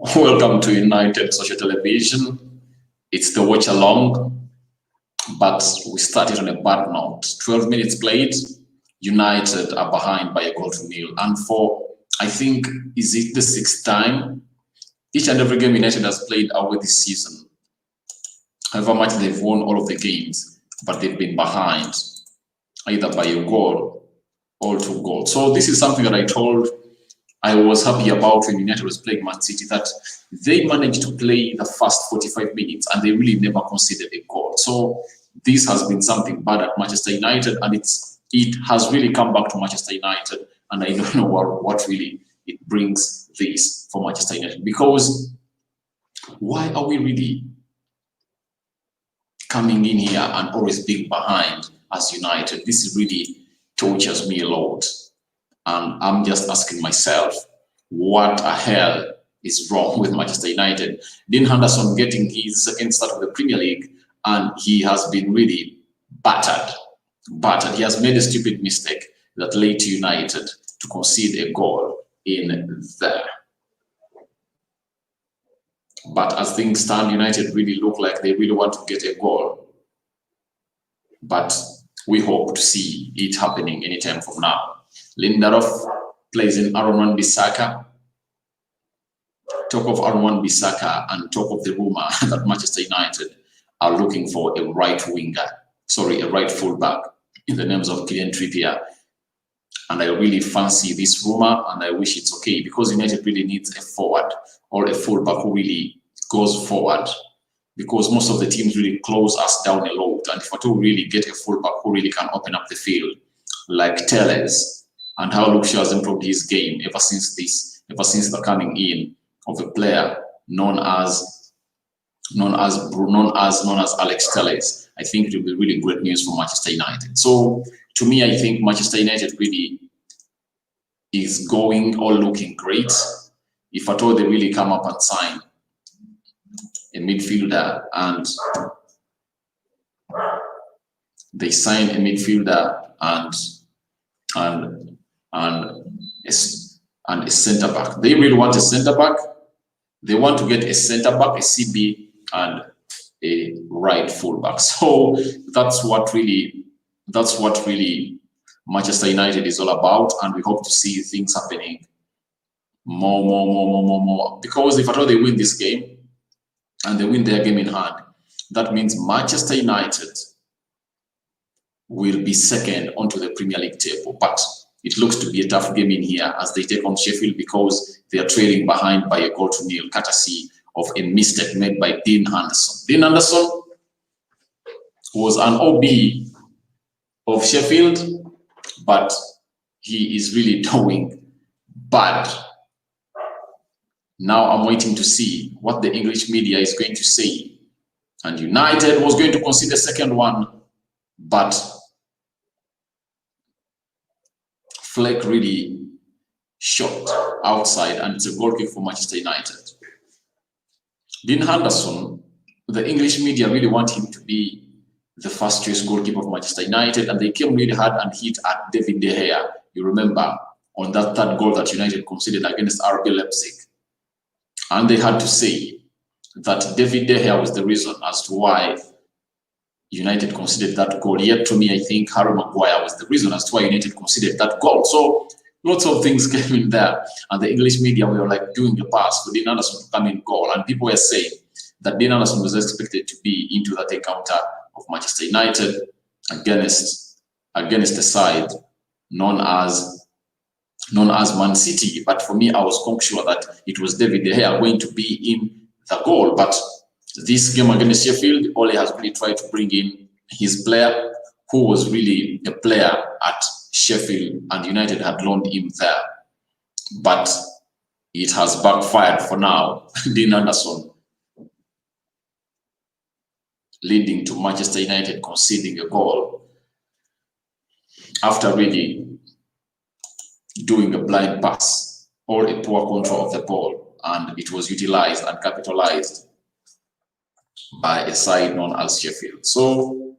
Welcome to United Social Television. It's the watch along, but we started on a bad note. 12 minutes played, United are behind by a goal to nil. And for, I think, is it the sixth time? Each and every game United has played away this season. However much they've won all of the games, but they've been behind either by a goal or 2 goals. So this is something that I was happy about when United was playing Man City, that they managed to play the first 45 minutes and they really never conceded a goal. So this has been something bad at Manchester United, and it has really come back to Manchester United, and I don't know what really it brings this for Manchester United, because why are we really coming in here and always being behind as United? This really tortures me a lot. And I'm just asking myself, what the hell is wrong with Manchester United? Dean Henderson getting his second start of the Premier League, and he has been really battered. He has made a stupid mistake that led to United to concede a goal in there. But as things stand, United really look like they really want to get a goal. But we hope to see it happening anytime from now. Lindelof plays in Aaron Wan-Bissaka. Talk of Aaron Wan-Bissaka and talk of the rumor that Manchester United are looking for a right fullback in the names of Kylian Trippier. And I really fancy this rumor, and I wish it's okay, because United really needs a forward or a fullback who really goes forward, because most of the teams really close us down a lot. And if we really get a fullback who really can open up the field, like Telles, and how Luke Shaw has improved his game ever since the coming in of a player known as Alex Telles, I think it will be really great news for Manchester United. So to me, I think Manchester United really is going or looking great. If at all they really come up and sign a midfielder, and they sign a midfielder and a centre back. They really want a centre back. They want to get a centre back, a CB, and a right fullback. So that's what really Manchester United is all about, and we hope to see things happening more. Because if at all they win this game and they win their game in hand, that means Manchester United will be second onto the Premier League table. But it looks to be a tough game in here as they take on Sheffield, because they are trailing behind by a goal to nil, courtesy of a mistake made by Dean Henderson. Dean Henderson was an OB of Sheffield, but he is really doing bad. Now I'm waiting to see what the English media is going to say. And United was going to concede the second one, but Fleck really shot outside, and it's a goal kick for Manchester United. Dean Henderson, the English media really want him to be the first choice goalkeeper of Manchester United, and they came really hard and hit at David De Gea. You remember on that third goal that United conceded against RB Leipzig. And they had to say that David De Gea was the reason as to why United conceded that goal. Yet to me, I think Harry Maguire was the reason as to why United conceded that goal. So lots of things came in there, and the English media were like doing a pass for Dean Henderson to come in goal, and people were saying that Dean Henderson was expected to be into that encounter of Manchester United against the side known as Man City. But for me, I was quite sure that it was David De Gea going to be in the goal. But this game against Sheffield, Ole has really tried to bring in his player, who was really a player at Sheffield, and United had loaned him there. But it has backfired for now. Dean Henderson leading to Manchester United conceding a goal after really doing a blind pass or a poor control of the ball, and it was utilized and capitalized by a side known as Sheffield. So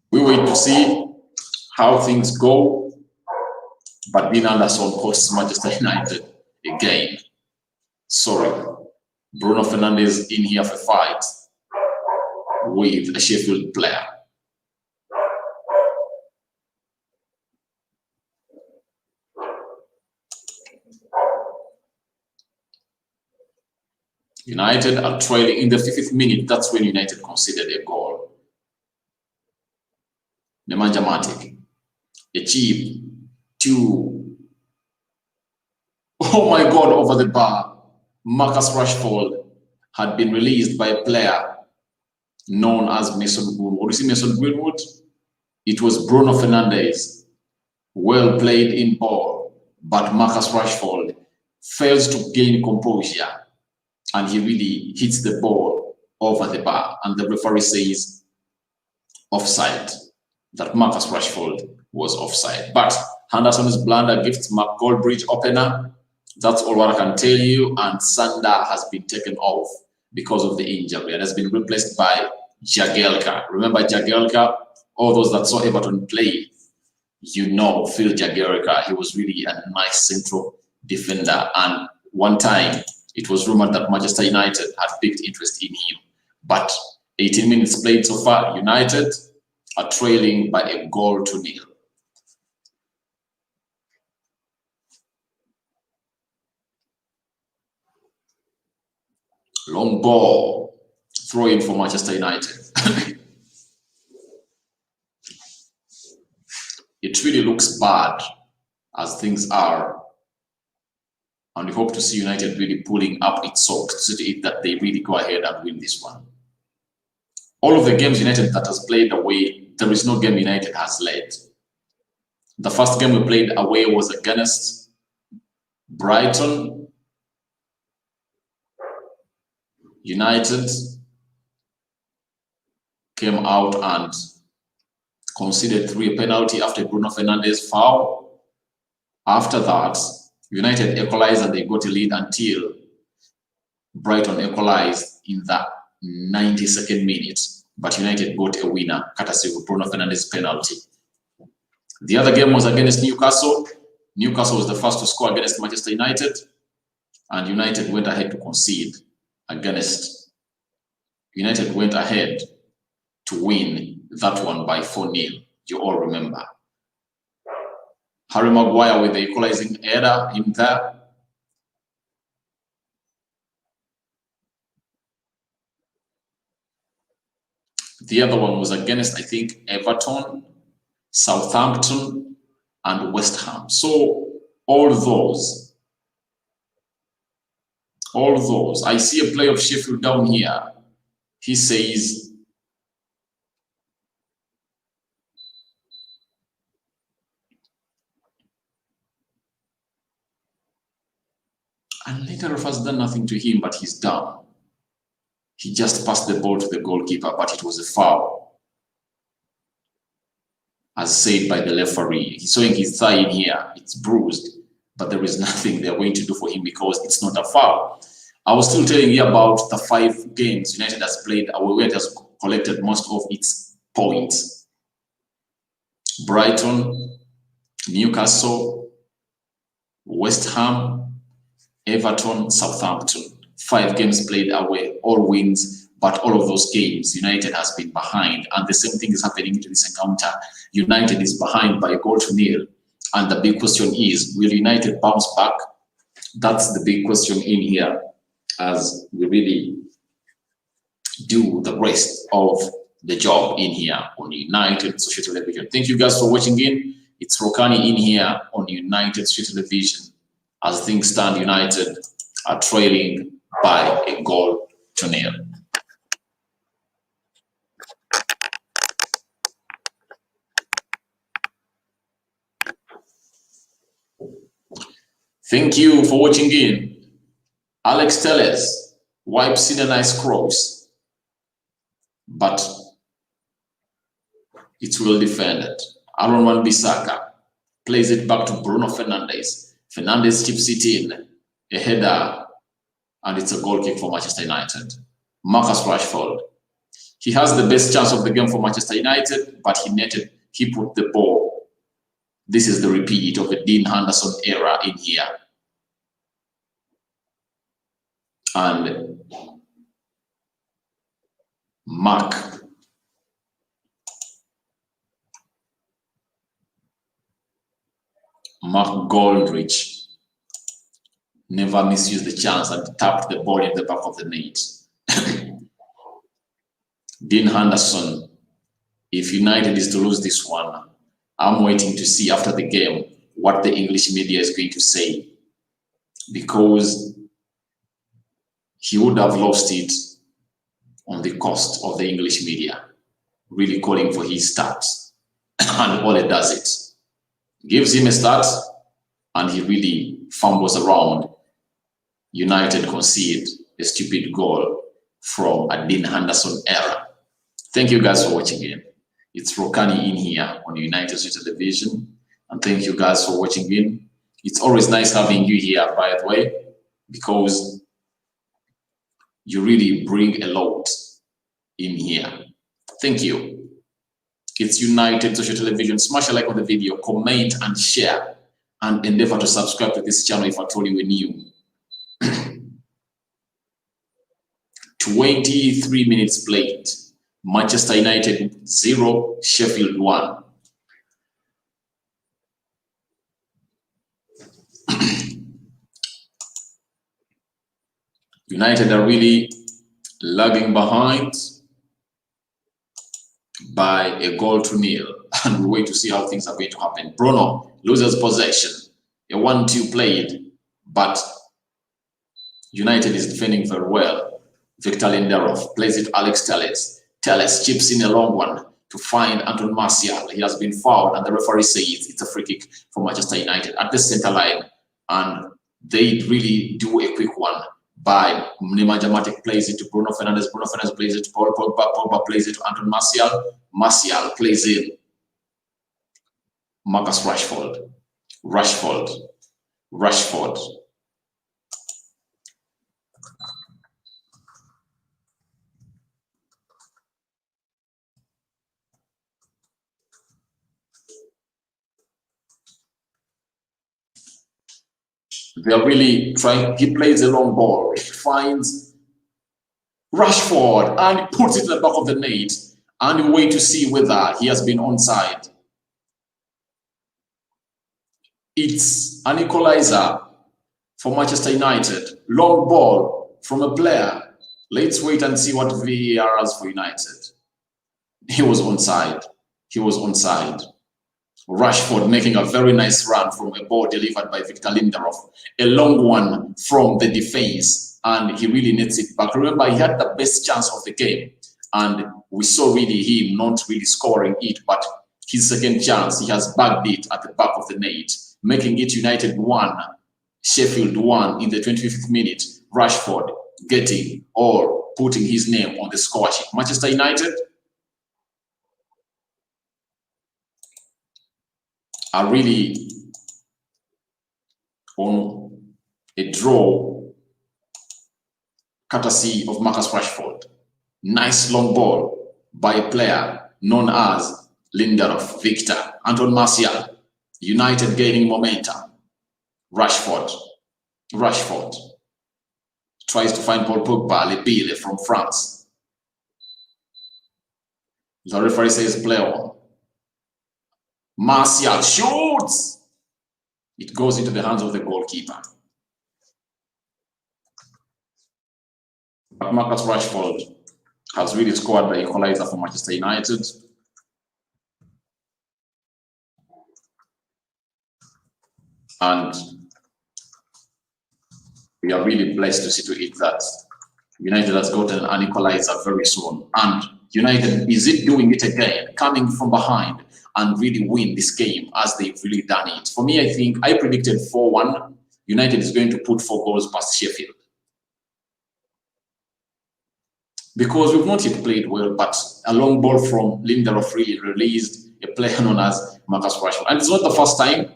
we wait to see how things go, but Dean Henderson costs Manchester United again. Sorry. Bruno Fernandes in here for fight with a Sheffield player. United are trailing in the 50th minute. That's when United conceded a goal. Nemanja Matic, a chip to, oh my God, over the bar. Marcus Rashford had been released by a player known as Mason Greenwood. What is it, Mason Greenwood? It was Bruno Fernandes. Well played in ball, but Marcus Rashford fails to gain composure, and he really hits the ball over the bar, and the referee says offside, that Marcus Rashford was offside. But Henderson's blunder gives Mark Goldbridge opener. That's all what I can tell you. And Sander has been taken off because of the injury and has been replaced by Jagielka. Remember Jagielka? All those that saw Everton play, you know, Phil Jagielka. He was really a nice central defender. And one time, it was rumored that Manchester United had picked interest in him. But 18 minutes played so far, United are trailing by a goal to nil. Long ball, throw in for Manchester United. It really looks bad as things are. And we hope to see United really pulling up its socks to see that they really go ahead and win this one. All of the games United that has played away, there is no game United has led. The first game we played away was against Brighton. United came out and conceded 3 penalty after Bruno Fernandes foul. After that, United equalized and they got a lead until Brighton equalized in the 92nd minute. But United got a winner, courtesy of Bruno Fernandes penalty. The other game was against Newcastle. Newcastle was the first to score against Manchester United, and United went ahead to concede against. United went ahead to win that one by 4-0. You all remember. Harry Maguire with the equalizing error in there. The other one was against, I think, Everton, Southampton, and West Ham. So all those. I see a play of Sheffield down here. He says, and later has done nothing to him, but he's down. He just passed the ball to the goalkeeper, but it was a foul, as said by the referee. He's showing his thigh in here. It's bruised, but there is nothing they're going to do for him because it's not a foul. I was still telling you about the 5 games United has played away, it has collected most of its points. Brighton, Newcastle, West Ham, Everton, Southampton. 5 games played away, all wins, but all of those games, United has been behind. And the same thing is happening to this encounter. United is behind by a goal to nil. And the big question is, will United bounce back? That's the big question in here, as we really do the rest of the job in here on United Social Television. Thank you guys for watching in. It's Rokani in here on United Social Television. As things stand, United are trailing by a goal to nil. Thank you for watching in. Alex Telles wipes in a nice cross, but it's well defended. Aaron Wan-Bissaka plays it back to Bruno Fernandes. Fernandes chips it in, a header, and it's a goal kick for Manchester United. Marcus Rashford, he has the best chance of the game for Manchester United, but he put the ball. This is the repeat of a Dean Henderson era in here. and Mark Goldrich never misused the chance and tapped the ball in the back of the net. Dean Henderson, if United is to lose this one, I'm waiting to see after the game what the English media is going to say, because he would have lost it on the cost of the English media, really calling for his stats. And Ole does it. Gives him a start, and he really fumbles around. United concede a stupid goal from a Dean Henderson error. Thank you guys for watching in. It's Rokani in here on United Television. And thank you guys for watching in. It's always nice having you here, by the way, because you really bring a lot in here. Thank you. It's United Social Television. Smash a like on the video, comment and share, and endeavor to subscribe to this channel if at all you are new. 23 minutes played. Manchester United 0, Sheffield 1. United are really lagging behind by a goal to nil, and we wait to see how things are going to happen. Bruno loses possession. A 1-2 played, but United is defending very well. Victor Lindelof plays it Alex Telles. Telles chips in a long one to find Anton Martial. He has been fouled, and the referee says it's a free kick for Manchester United at the center line. And they really do a quick one by Nemanja Matic, plays it to Bruno Fernandes. Bruno Fernandes plays it to Paul Pogba. Pogba plays it to Anton Martial. Martial plays in Marcus Rashford. Rashford. They are really trying. He plays a long ball. He finds Rashford and puts it in the back of the net. And we wait to see whether he has been onside. It's an equalizer for Manchester United. Long ball from a player. Let's wait and see what VAR has for United. He was onside. Rashford making a very nice run from a ball delivered by Victor Lindelof. A long one from the defense, and he really nets it back. Remember, he had the best chance of the game, and we saw really him not really scoring it, but his second chance, he has bagged it at the back of the net, making it United 1, Sheffield 1 in the 25th minute. Rashford getting or putting his name on the score sheet. Manchester United are really on a draw courtesy of Marcus Rashford. Nice long ball by a player known as Lindelof, Victor. Anton Martial. United gaining momentum. Rashford tries to find Paul Pogba, Lebile from France. The referee says play on. Martial shoots. It goes into the hands of the goalkeeper. But Marcus Rashford has really scored the equalizer for Manchester United. And we are really blessed to see to it that United has gotten an equalizer very soon. And United, is it doing it again, coming from behind and really win this game as they've really done it? For me, I think I predicted 4-1. United is going to put 4 goals past Sheffield. Because we've not yet played well, but a long ball from Lindelof really released a player known as Marcus Rashford. And it's not the first time.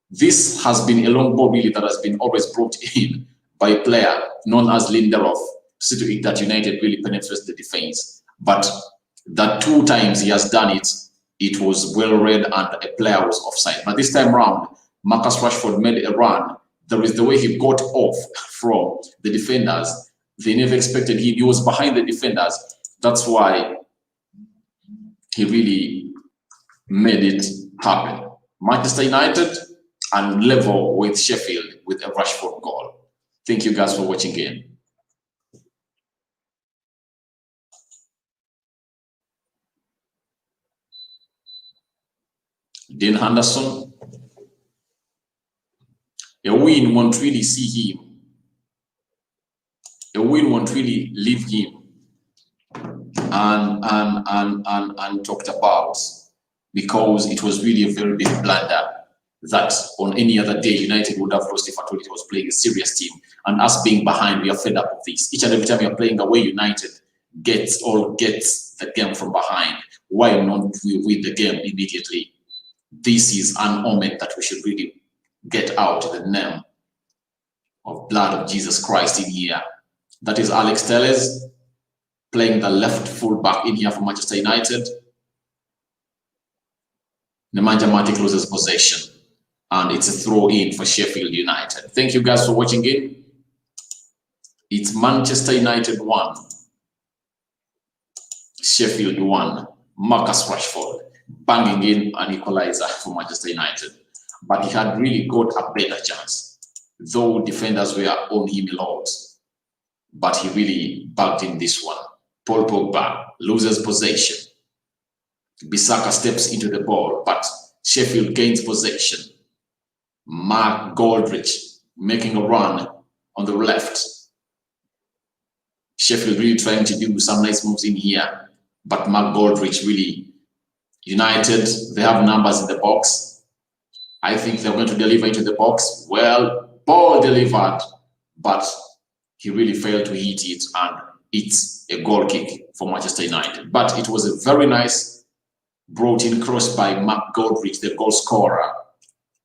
This has been a long ball really that has been always brought in by a player known as Lindelof to see to it that United really penetrates the defense. But that 2 times he has done it, it was well read and a player was offside. But this time round, Marcus Rashford made a run. There is the way he got off from the defenders They never expected him. He was behind the defenders. That's why he really made it happen. Manchester United and level with Sheffield with a Rashford goal. Thank you guys for watching again. Dean Henderson. A win won't really see him. A win won't really leave him and talked about, because it was really a very big blunder that on any other day United would have lost if at all it was playing a serious team. And us being behind, we are fed up of this. Each and every time we are playing away, United gets the game from behind. Why not we win the game immediately? This is an omen that we should really get out the name of blood of Jesus Christ in here. That is Alex Telles playing the left fullback in here for Manchester United. Nemanja Matic loses possession, and it's a throw in for Sheffield United. Thank you guys for watching in. It's Manchester United 1, Sheffield 1. Marcus Rashford banging in an equalizer for Manchester United, but he had really got a better chance, though defenders were on him a lot, but he really bagged in this one. Paul Pogba loses possession. Bissaka steps into the ball, but Sheffield gains possession. Mark Goldrich making a run on the left. Sheffield really trying to do some nice moves in here, but Mark Goldrich really, United, they have numbers in the box. I think they're going to deliver into the box. Well, ball delivered, but he really failed to hit it, and it's a goal kick for Manchester United. But it was a very nice brought in cross by Mark Goldrich, the goal scorer.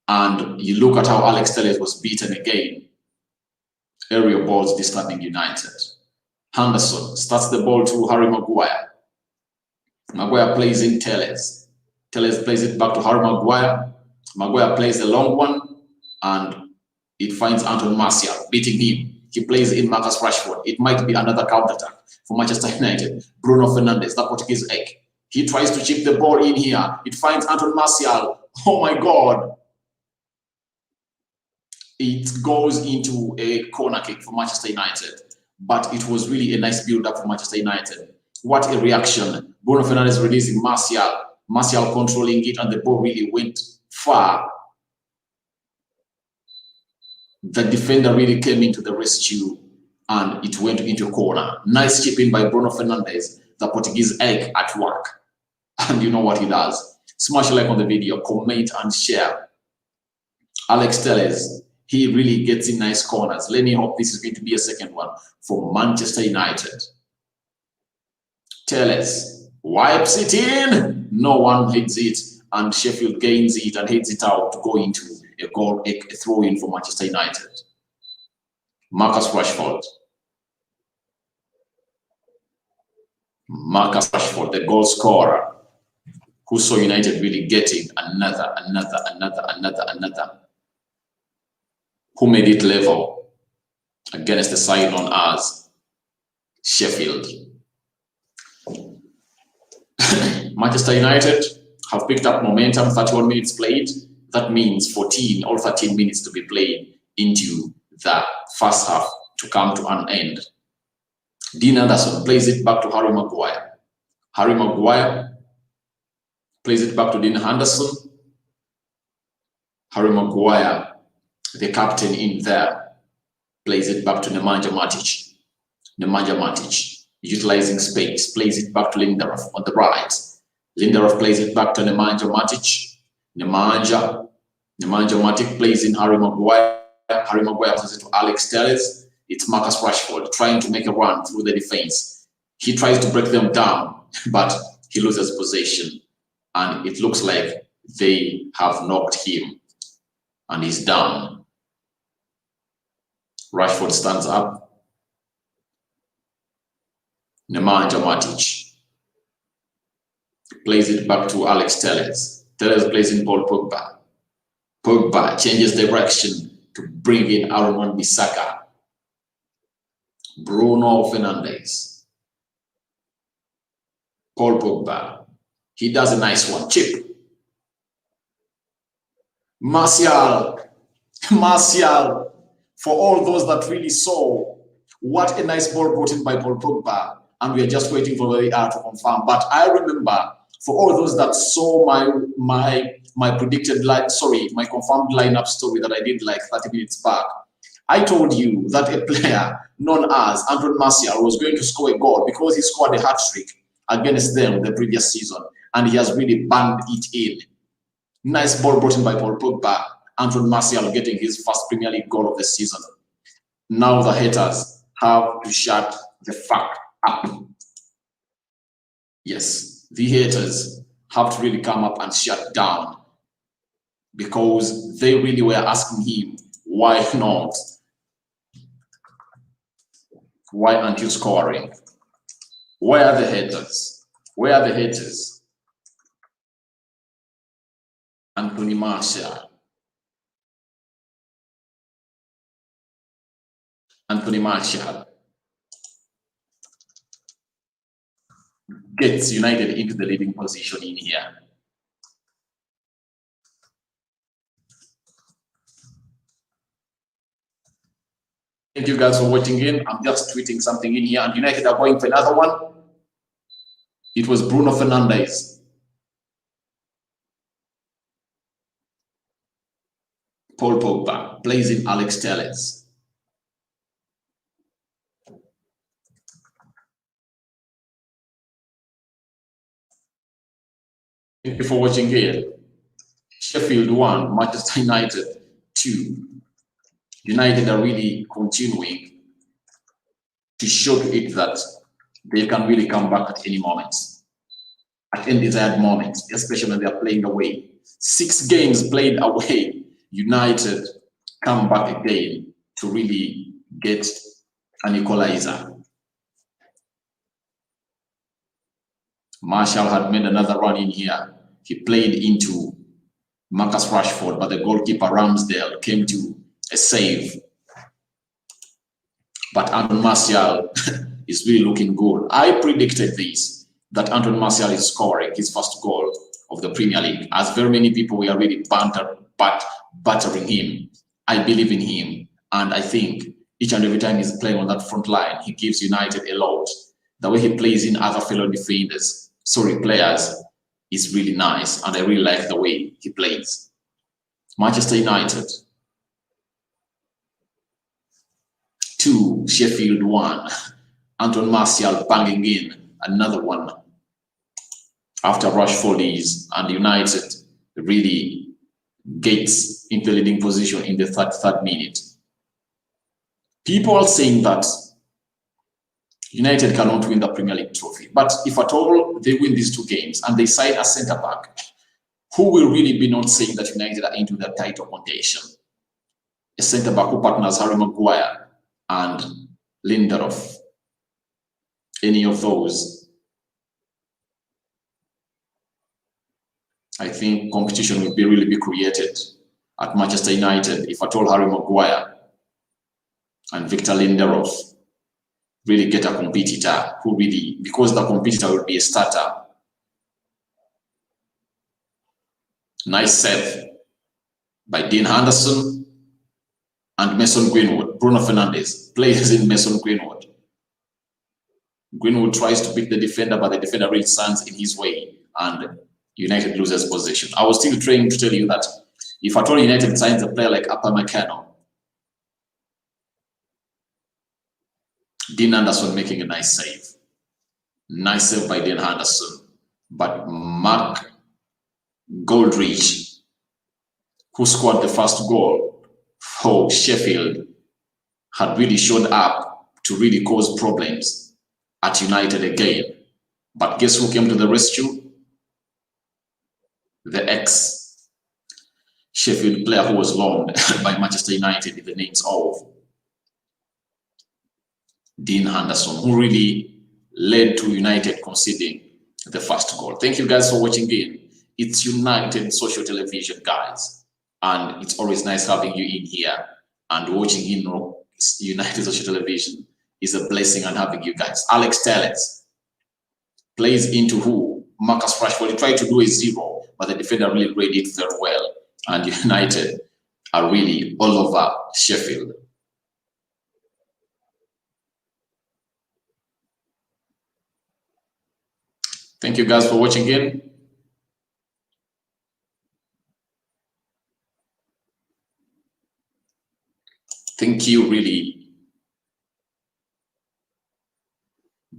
And you look at how Alex Telles was beaten again. Aerial balls disturbing United. Henderson starts the ball to Harry Maguire. Maguire plays in Telles. Telles plays it back to Harry Maguire. Maguire plays the long one, and it finds Anton Martial beating him. He plays in Marcus Rashford. It might be another counter-attack for Manchester United. Bruno Fernandes, the Portuguese egg. He tries to chip the ball in here. It finds Anton Martial. Oh my God. It goes into a corner kick for Manchester United. But it was really a nice build-up for Manchester United. What a reaction. Bruno Fernandes releasing Martial. Martial controlling it, and the ball really went far. The defender really came into the rescue, and it went into a corner. Nice chip in by Bruno Fernandes, the Portuguese egg at work. And you know what he does. Smash a like on the video, comment and share. Alex Telles, he really gets in nice corners. Let me hope this is going to be a second one for Manchester United. Telles wipes it in. No one hits it, and Sheffield gains it and heads it out to go into a goal, a throw in for Manchester United. Marcus Rashford. Marcus Rashford, the goal scorer, who saw United really getting another. Who made it level against the side known as Sheffield. Manchester United have picked up momentum, 31 minutes played. That means 14 or 13 minutes to be played into the first half to come to an end. Dean Anderson plays it back to Harry Maguire. Harry Maguire plays it back to Dean Henderson. Harry Maguire, the captain in there, plays it back to Nemanja Matic. Nemanja Matic, utilizing space, plays it back to Lindelof on the right. Lindelof plays it back to Nemanja Matic. Nemanja Matic plays in Harry Maguire. Harry Maguire passes it to Alex Telles. It's Marcus Rashford trying to make a run through the defense. He tries to break them down, but he loses possession. And it looks like they have knocked him, and he's down. Rashford stands up. Nemanja Matic plays it back to Alex Telles. Telles plays in Paul Pogba. Pogba changes direction to bring in Aaron Bissaka. Bruno Fernandes, Paul Pogba. He does a nice one. Chip. Martial. Martial. For all those that really saw what a nice ball brought in by Paul Pogba, and we are just waiting for the VAR to confirm. But I remember, for all those that saw my predicted my confirmed lineup story that I did like 30 minutes back, I told you that a player known as Antoine Martial was going to score a goal because he scored a hat-trick against them the previous season, and he has really banged it in. Nice ball brought in by Paul Pogba. Antoine Martial getting his first Premier League goal of the season. Now the haters have to shut the fuck up. Yes, the haters have to really come up and shut down, because they really were asking him, why not? Why aren't you scoring? Where are the haters? Where are the haters? Anthony Martial. Anthony Martial gets United into the leading position in here. Thank you guys for watching in. I'm just tweeting something in here, and United are going for another one. It was Bruno Fernandes. Paul Pogba plays in Alex Telles. Thank you for watching here. Sheffield 1, Manchester United 2. United are really continuing to show it that they can really come back at any moment, at any desired moment, especially when they are playing away. 6 games played away, United come back again to really get an equalizer. Martial had made another run in here. He played into Marcus Rashford, but the goalkeeper Ramsdale came to a save. But Antoine Martial is really looking good. I predicted this, that Antoine Martial is scoring his first goal of the Premier League, as very many people were really battering him. I believe in him, and I think each and every time he's playing on that front line, he gives United a lot. The way he plays in other fellow players is really nice, and I really like the way he plays. Manchester United 2, Sheffield 1. Antoine Martial banging in another one after Rashford is, and United really gets into the leading position in the third minute. People are saying that United cannot win the Premier League trophy, but if at all they win these 2 games and they sign a centre-back, who will really be not saying that United are into the title contention? A centre-back who partners Harry Maguire and Lindelof. Any of those, I think competition will really be created at Manchester United if at all Harry Maguire and Victor Lindelof really get a competitor who really, because the competitor will be a starter. Nice save by Dean Henderson and Mason Greenwood. Bruno Fernandes plays in Mason Greenwood. Greenwood tries to beat the defender, but the defender really stands in his way, and United loses possession. I was still trying to tell you that if at all United signs a player like Upamecano, Dean Henderson making a nice save. Nice save by Dean Henderson. But Mark Goldridge, who scored the first goal for Sheffield, had really showed up to really cause problems at United again. But guess who came to the rescue? The ex-Sheffield player who was loaned by Manchester United in the names of Dean Henderson, who really led to United conceding the first goal. Thank you guys for watching in. It's United Social Television, guys, and it's always nice having you in here and watching in United Social Television. is a blessing and having you guys. Alex Tellez plays into who? Marcus Rashford. He tried to do a 0, but the defender really read it very well. And United are really all over Sheffield. Thank you guys for watching again. Thank you, really.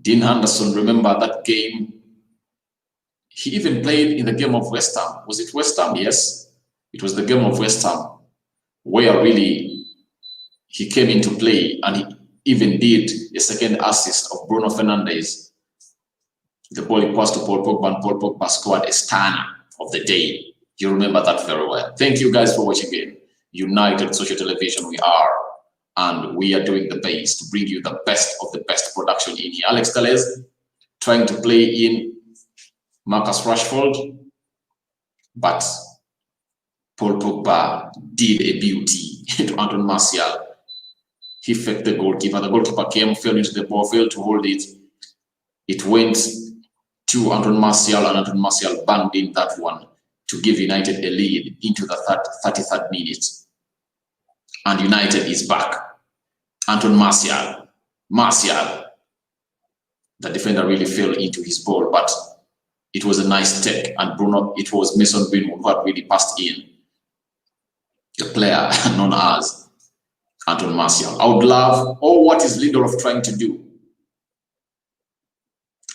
Dean Anderson, remember that game? He even played in the game of West Ham. Was it West Ham? Yes, it was the game of West Ham where really he came into play, and he even did a second assist of Bruno Fernandes. The ball he passed to Paul Pogba, and Paul Pogba scored a stunner of the day. You remember that very well. Thank you guys for watching again. United Social Television, we are, and we are doing the best to bring you the best of the best production in here. Alex Tellez trying to play in Marcus Rashford, but Paul Pogba did a beauty to Anton Martial. He faked the goalkeeper. The goalkeeper came, fell into the ball, failed to hold it. It went to Anton Martial, and Anton Martial banged in that one to give United a lead into the 33rd minute. And United is back. Anton Martial, the defender really fell into his ball, but it was a nice take. And Bruno, it was Mason Greenwood who had really passed in the player known as Anton Martial. I would love, what is Lindelof trying to do?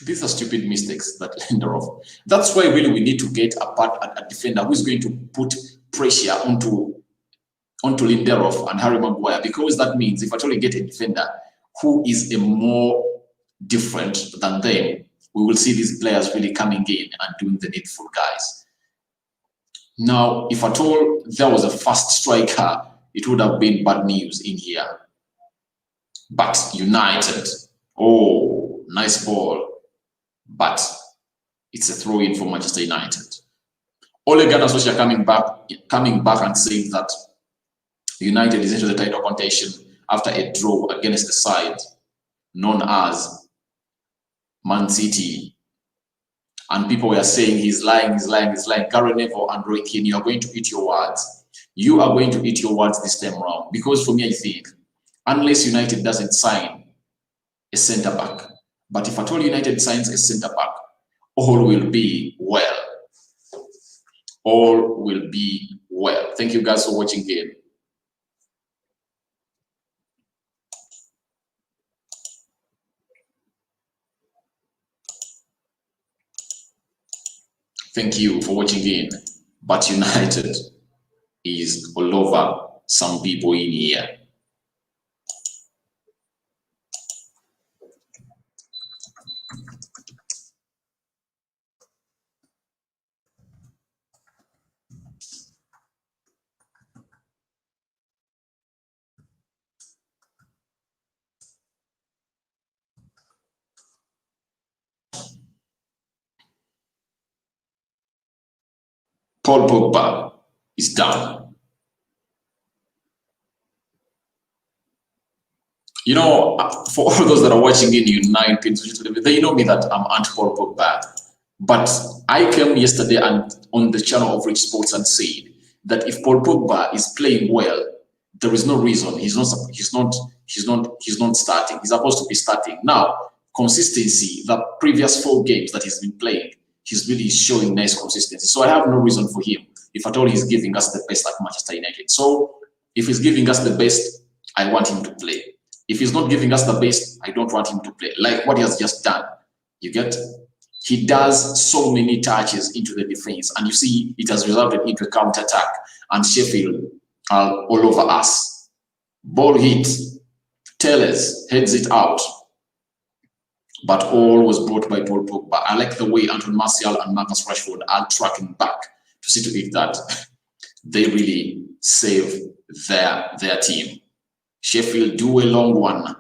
These are stupid mistakes that Lindelof. That's why really we need to get a defender who is going to put pressure onto Lindelof and Harry Maguire, because that means if at all you get a defender who is a more different than them, we will see these players really coming in and doing the needful, guys. Now, if at all there was a fast striker, it would have been bad news in here. But United, oh, nice ball. But it's a throw-in for Manchester United. Ole Gunnar Solskjaer coming back and saying that United is into the title contention after a draw against the side known as Man City. And people were saying he's lying. Gary Neville and Roy Keane, you are going to eat your words. You are going to eat your words this time around. Because for me, I think, unless United doesn't sign a centre-back, but if at all United signs a centre-back, all will be well. All will be well. Thank you guys for watching again. Thank you for watching again. But United is all over some people in here. Paul Pogba is done. You know, for all those that are watching in United, they know me that I'm anti-Paul Pogba. But I came yesterday and on the channel of Rich Sports and said that if Paul Pogba is playing well, there is no reason he's not starting. He's supposed to be starting. Now, consistency, the previous 4 games that he's been playing, he's really showing nice consistency. So I have no reason for him, if at all he's giving us the best at Manchester United. So if he's giving us the best, I want him to play. If he's not giving us the best, I don't want him to play. Like what he has just done. You get? He does so many touches into the defense, and you see it has resulted into a counter-attack, and Sheffield are all over us. Ball hit, Tellez heads it out, but all was brought by Paul Pogba. I like the way Anton Martial and Marcus Rashford are tracking back to see to it that they really save their team. Sheffield do a long one.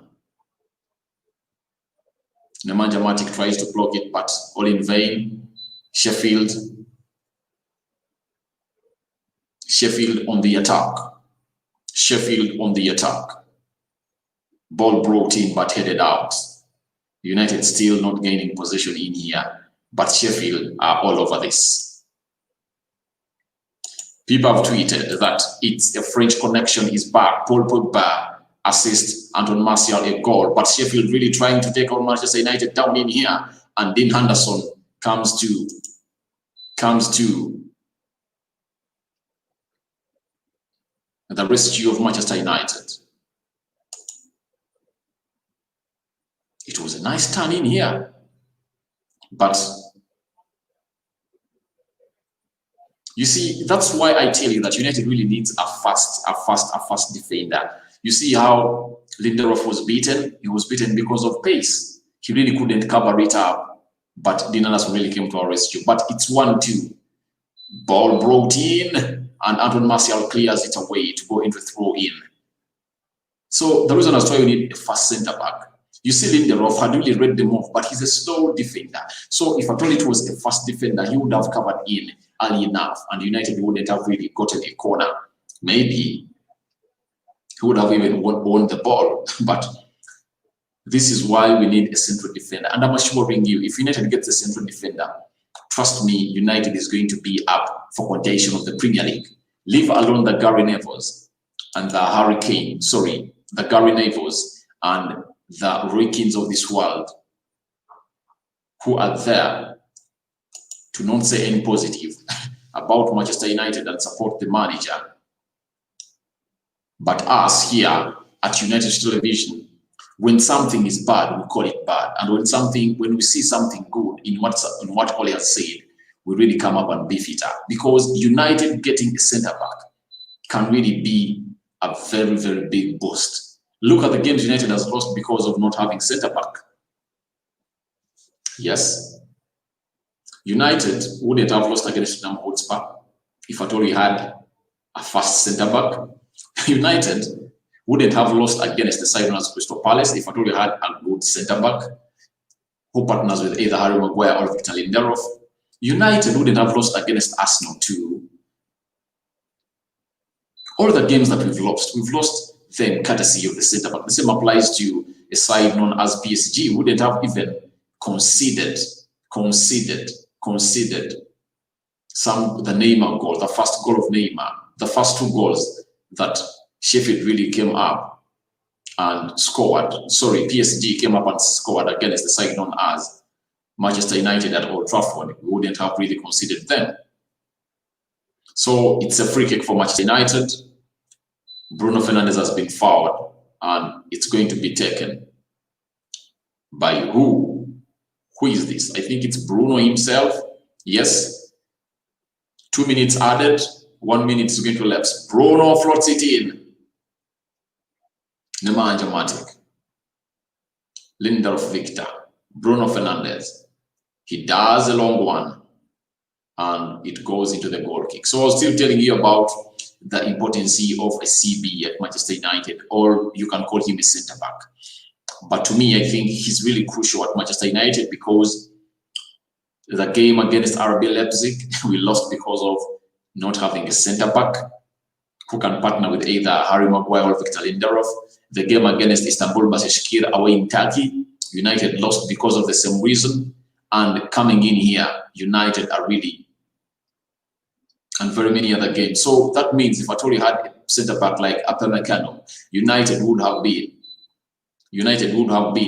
Nemanja Matic tries to block it, but all in vain. Sheffield on the attack. Sheffield on the attack. Ball brought in but headed out. United still not gaining possession in here, but Sheffield are all over this. People have tweeted that it's a French connection is back. Paul Pogba assist, Anton Martial a goal, but Sheffield really trying to take on Manchester United down in here, and Dean Henderson comes to the rescue of Manchester United. It was a nice turn in here, but you see, that's why I tell you that United really needs a fast defender. You see how Lindelof was beaten? He was beaten because of pace. He really couldn't cover it up, but Dean Henderson really came to our rescue. But it's 1-2. Ball brought in, and Anton Martial clears it away to go into throw in. So the reason as why we need a fast centre back. You see, Lindelof had really read the move, but he's a slow defender. So if I told it was a fast defender, he would have covered in early enough, and United wouldn't have really gotten a corner. Maybe he would have even won the ball. But this is why we need a central defender. And I'm assuring you, if United gets a central defender, trust me, United is going to be up for contention of the Premier League. Leave alone the Gary Neville's and the Gary Neville's and the Roy Keanes of this world, who are there to not say any positive about Manchester United and support the manager. But us here at United Television, when something is bad, we call it bad. And when we see something good in what Ole has said, we really come up and beef it up. Because United getting a centre-back can really be a very, very big boost. Look at the games United has lost because of not having centre-back. Yes. United wouldn't have lost against Tottenham Hotspur if at all we had a fast centre-back. United wouldn't have lost against the side known as Crystal Palace if at all we had a good centre-back who partners with either Harry Maguire or Victor Lindelof. United wouldn't have lost against Arsenal too. All the games that we've lost them courtesy of the centre-back. The same applies to a side known as PSG. Wouldn't have even conceded the Neymar goal, the first goal of Neymar, the first two goals that Sheffield really came up and scored. PSG came up and scored against the side known as Manchester United at Old Trafford. We wouldn't have really conceded them. So it's a free kick for Manchester United. Bruno Fernandes has been fouled, and it's going to be taken by who? Who is this? I think it's Bruno himself. Yes. 2 minutes added. 1 minute is going to lapse. Bruno floats it in. Nemanja Matic. Lindelof Victor. Bruno Fernandes. He does a long one, and it goes into the goal kick. So I was still telling you about the importance of a CB at Manchester United, or you can call him a centre-back. But to me, I think he's really crucial at Manchester United because the game against RB Leipzig, we lost because of not having a centre-back who can partner with either Harry Maguire or Victor Lindelof. The game against Istanbul Başakşehir away in Turkey, United lost because of the same reason. And coming in here, United are really, and very many other games. So that means if I told you had a centre-back like Upamecano, United would have been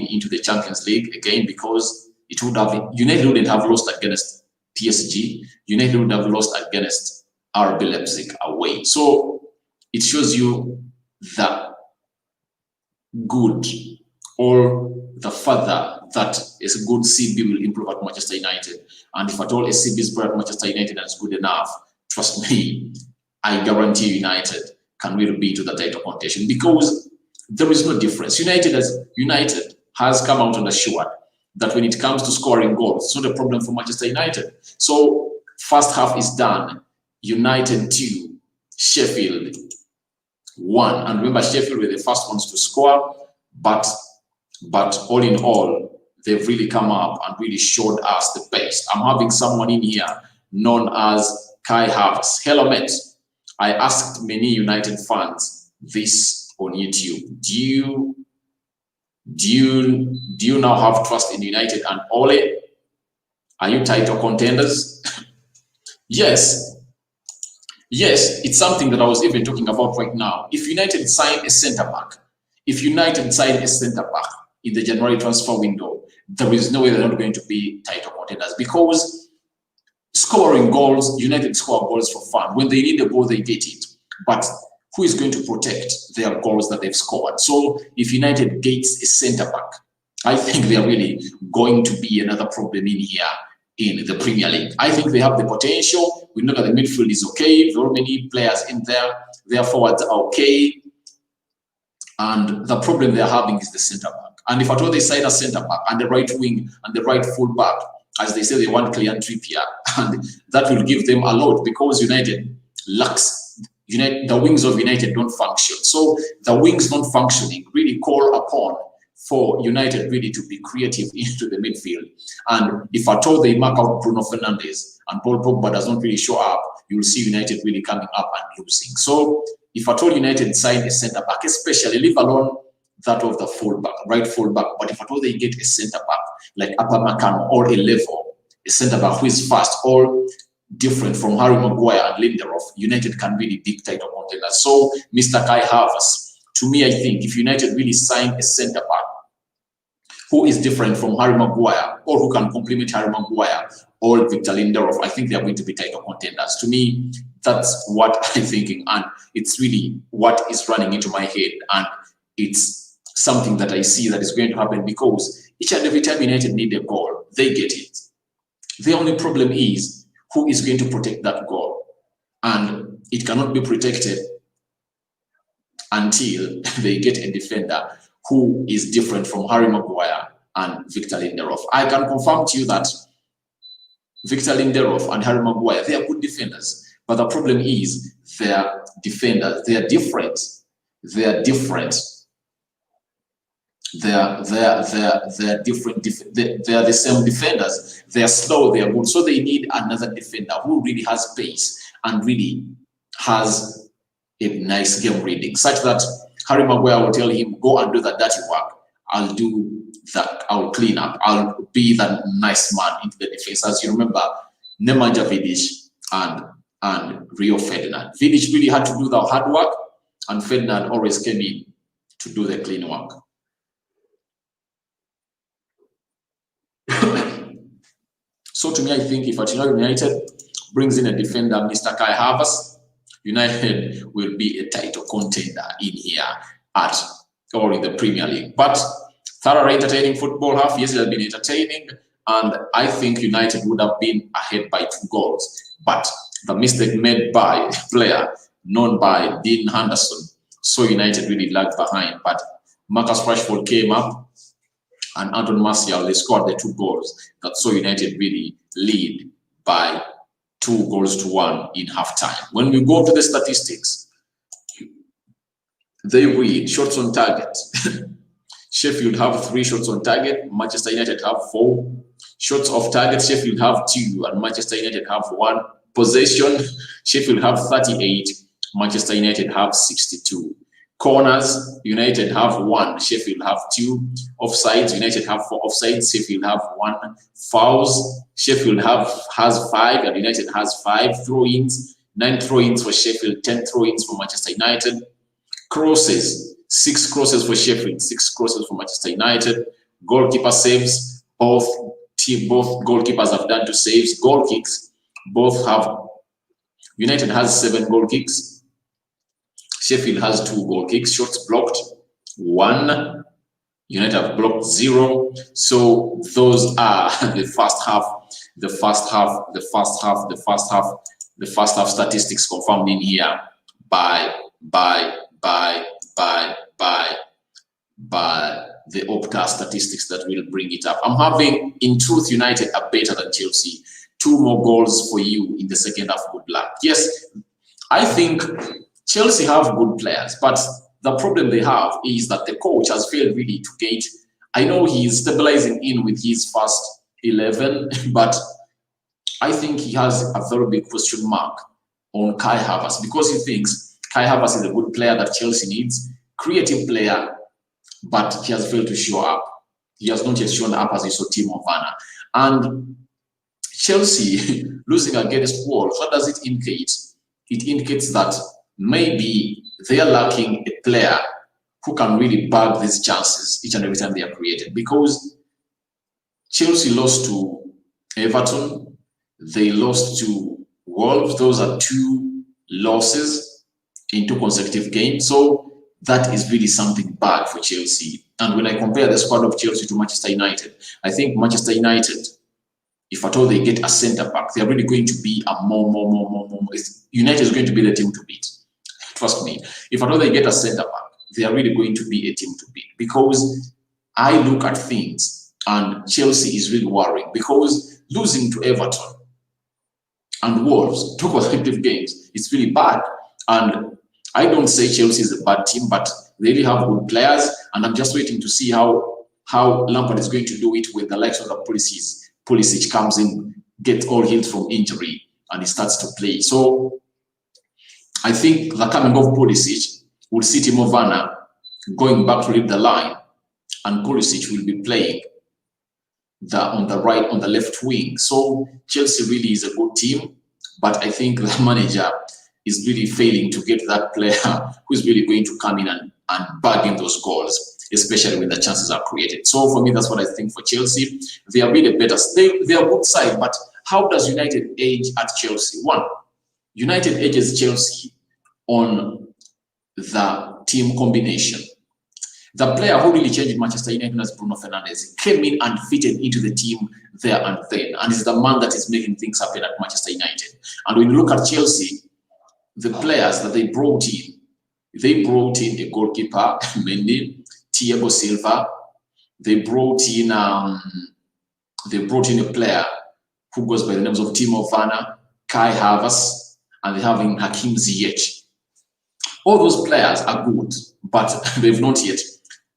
into the Champions League again, because United wouldn't have lost against PSG. United would have lost against RB Leipzig away. So it shows you the good or the further that a good CB will improve at Manchester United. And if at all a CB is brought at Manchester United and is good enough, trust me, I guarantee United can really be to the title contention, because there is no difference. United has come out and assured that when it comes to scoring goals, it's not a problem for Manchester United. So first half is done. United 2, Sheffield 1. And remember, Sheffield were the first ones to score, but all in all, they've really come up and really showed us the best. I'm having someone in here known as Kai Havertz. Hello, mate. I asked many United fans this on YouTube. Do you Do you now have trust in United and Ole? Are you title contenders? Yes. Yes, it's something that I was even talking about right now. If United sign a centre back, if United sign a centre back in the January transfer window, there is no way they're not going to be title contenders, because scoring goals, United score goals for fun. When they need a goal, they get it. But who is going to protect their goals that they've scored? So if United gets a centre back, I think they are really going to be another problem in here in the Premier League. I think they have the potential. We know that the midfield is okay. There are many players in there. Their forwards are okay. And the problem they're having is the centre back. And if at all they sign a centre back and the right wing and the right full back, as they say, they want Kylian Trippier, and that will give them a lot, because United lacks, the wings of United don't function. So the wings not functioning really call upon for United really to be creative into the midfield. And if at all they mark out Bruno Fernandes and Paul Pogba does not really show up, you'll see United really coming up and losing. So if at all United sign a centre back, especially, leave alone that of the fullback, right fullback, but if at all they get a centre back like Upamecano or a level, a centre back who is fast or different from Harry Maguire and Lindelof, United can really be title contenders. So Mr. Kai Havertz, to me, I think if United really sign a centre back who is different from Harry Maguire, or who can complement Harry Maguire or Victor Lindelof, I think they are going to be title contenders. To me, that's what I'm thinking, and it's really what is running into my head, and it's something that I see that is going to happen, because each and every time United need a goal, they get it. The only problem is who is going to protect that goal, and it cannot be protected until they get a defender who is different from Harry Maguire and Victor Lindelof. I can confirm to you that Victor Lindelof and Harry Maguire, they are good defenders, but the problem is their defenders, they are different. They are different. They are different. They are the same defenders. They are slow. They are good. So they need another defender who really has pace and really has a nice game reading, such that Harry Maguire will tell him, go and do the dirty work. I'll do that. I'll clean up. I'll be the nice man into the defense. As you remember, Nemanja Vidic and Rio Ferdinand. Vidic really had to do the hard work, and Ferdinand always came in to do the clean work. So to me, I think if United brings in a defender, Mr. Kai Havertz, United will be a title contender in here or in the Premier League. But thoroughly entertaining football half, yes, it has been entertaining, and I think United would have been ahead by 2 goals. But the mistake made by a player known by Dean Henderson, so United really lagged behind. But Marcus Rashford came up, and Anton Martial, they scored the 2 goals that saw United really lead by 2-1 in halftime. When we go to the statistics, they read shots on target. Sheffield have 3 shots on target. Manchester United have 4 shots off target. Sheffield have 2, and Manchester United have 1. Possession, Sheffield have 38. Manchester United have 62. Corners, United have 1. Sheffield have 2. Offsides, United have 4 offsides. Sheffield have 1. Fouls, Sheffield has 5, and United has 5. Throw-ins, 9 throw-ins for Sheffield, 10 throw-ins for Manchester United. Crosses, 6 crosses for Sheffield, 6 crosses for Manchester United. Goalkeeper saves, both goalkeepers have done 2 saves. Goal kicks, United has 7 goal kicks. Sheffield has 2 goal kicks. Shots blocked, 1. United have blocked 0. So those are the first half statistics confirmed in here by the Opta statistics that will bring it up. I'm having, in truth, United are better than Chelsea. 2 more goals for you in the second half. Good luck. Yes, I think Chelsea have good players, but the problem they have is that the coach has failed really to gauge. I know he's stabilizing in with his first 11, but I think he has a very big question mark on Kai Havertz, because he thinks Kai Havertz is a good player that Chelsea needs, creative player, but he has failed to show up. He has not yet shown up as you saw Timo Werner. And Chelsea losing against Wolves, what does it indicate? It indicates that maybe they are lacking a player who can really bag these chances each and every time they are created. Because Chelsea lost to Everton, they lost to Wolves. Those are 2 losses in 2 consecutive games. So that is really something bad for Chelsea. And when I compare the squad of Chelsea to Manchester United, I think Manchester United, if at all they get a centre back, they are really going to be a more. United is going to be the team to beat. Trust me. If at all they get a centre back, they are really going to be a team to beat. Because I look at things and Chelsea is really worrying, because losing to Everton and Wolves, 2 consecutive games, it's really bad. And I don't say Chelsea is a bad team, but they really have good players, and I'm just waiting to see how Lampard is going to do it with the likes of the Pulisic comes in, gets all healed from injury, and he starts to play. So I think the coming of Pulisic will see Timo Werner going back to lead the line, and Pulisic will be playing on the left wing. So Chelsea really is a good team, but I think the manager is really failing to get that player who's really going to come in and bag in those goals, especially when the chances are created. So for me, that's what I think for Chelsea. They are really better. They are good side, but how does United age at Chelsea? 1, United ages Chelsea on the team combination. The player who really changed Manchester United as Bruno Fernandes came in and fitted into the team there and then, and is the man that is making things happen at Manchester United. And when you look at Chelsea, the players that they brought in a goalkeeper, Mendy, Thiago Silva. They brought in a player who goes by the names of Timo Werner, Kai Havertz, and they have Hakim Ziyech. All those players are good, but they've not yet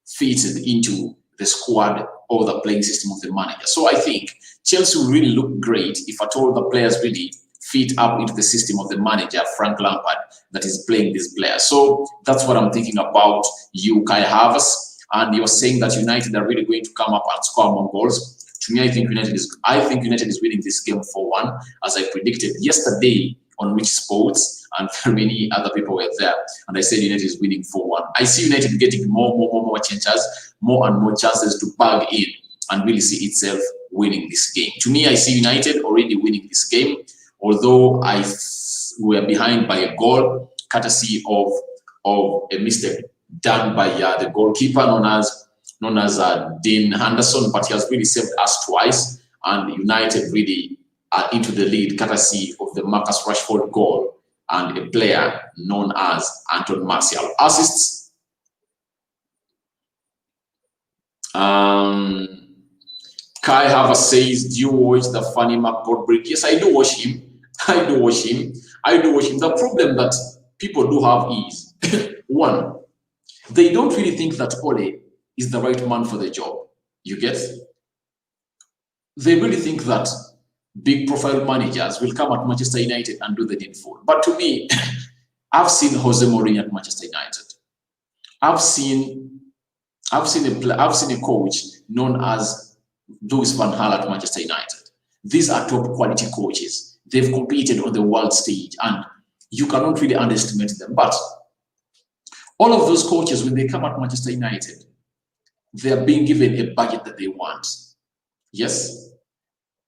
fitted into the squad or the playing system of the manager. So I think Chelsea will really look great if at all the players really fit up into the system of the manager, Frank Lampard, that is playing these players. So that's what I'm thinking about you, Kai Havertz. And you're saying that United are really going to come up and score more goals. To me, I think United is winning this game 4-1, as I predicted yesterday on Which Sports, and many other people were there. And I said United is winning 4-1. I see United getting more chances, more and more chances to bag in and really see itself winning this game. To me, I see United already winning this game, although we are behind by a goal, courtesy of a mistake done by the goalkeeper known as Dean Henderson, but he has really saved us twice, and United really are into the lead courtesy of the Marcus Rashford goal and a player known as Anton Martial. Assists. Kai Havertz says, do you watch the funny McBoard break? Yes, I do watch him. The problem that people do have is, 1, they don't really think that Ole is the right man for the job. You get? They really think that big profile managers will come at Manchester United and do the needful. But to me, I've seen Jose Mourinho at Manchester United. I've seen a coach known as Louis van Gaal at Manchester United. These are top quality coaches. They've competed on the world stage, and you cannot really underestimate them. But all of those coaches, when they come at Manchester United, they are being given a budget that they want. Yes,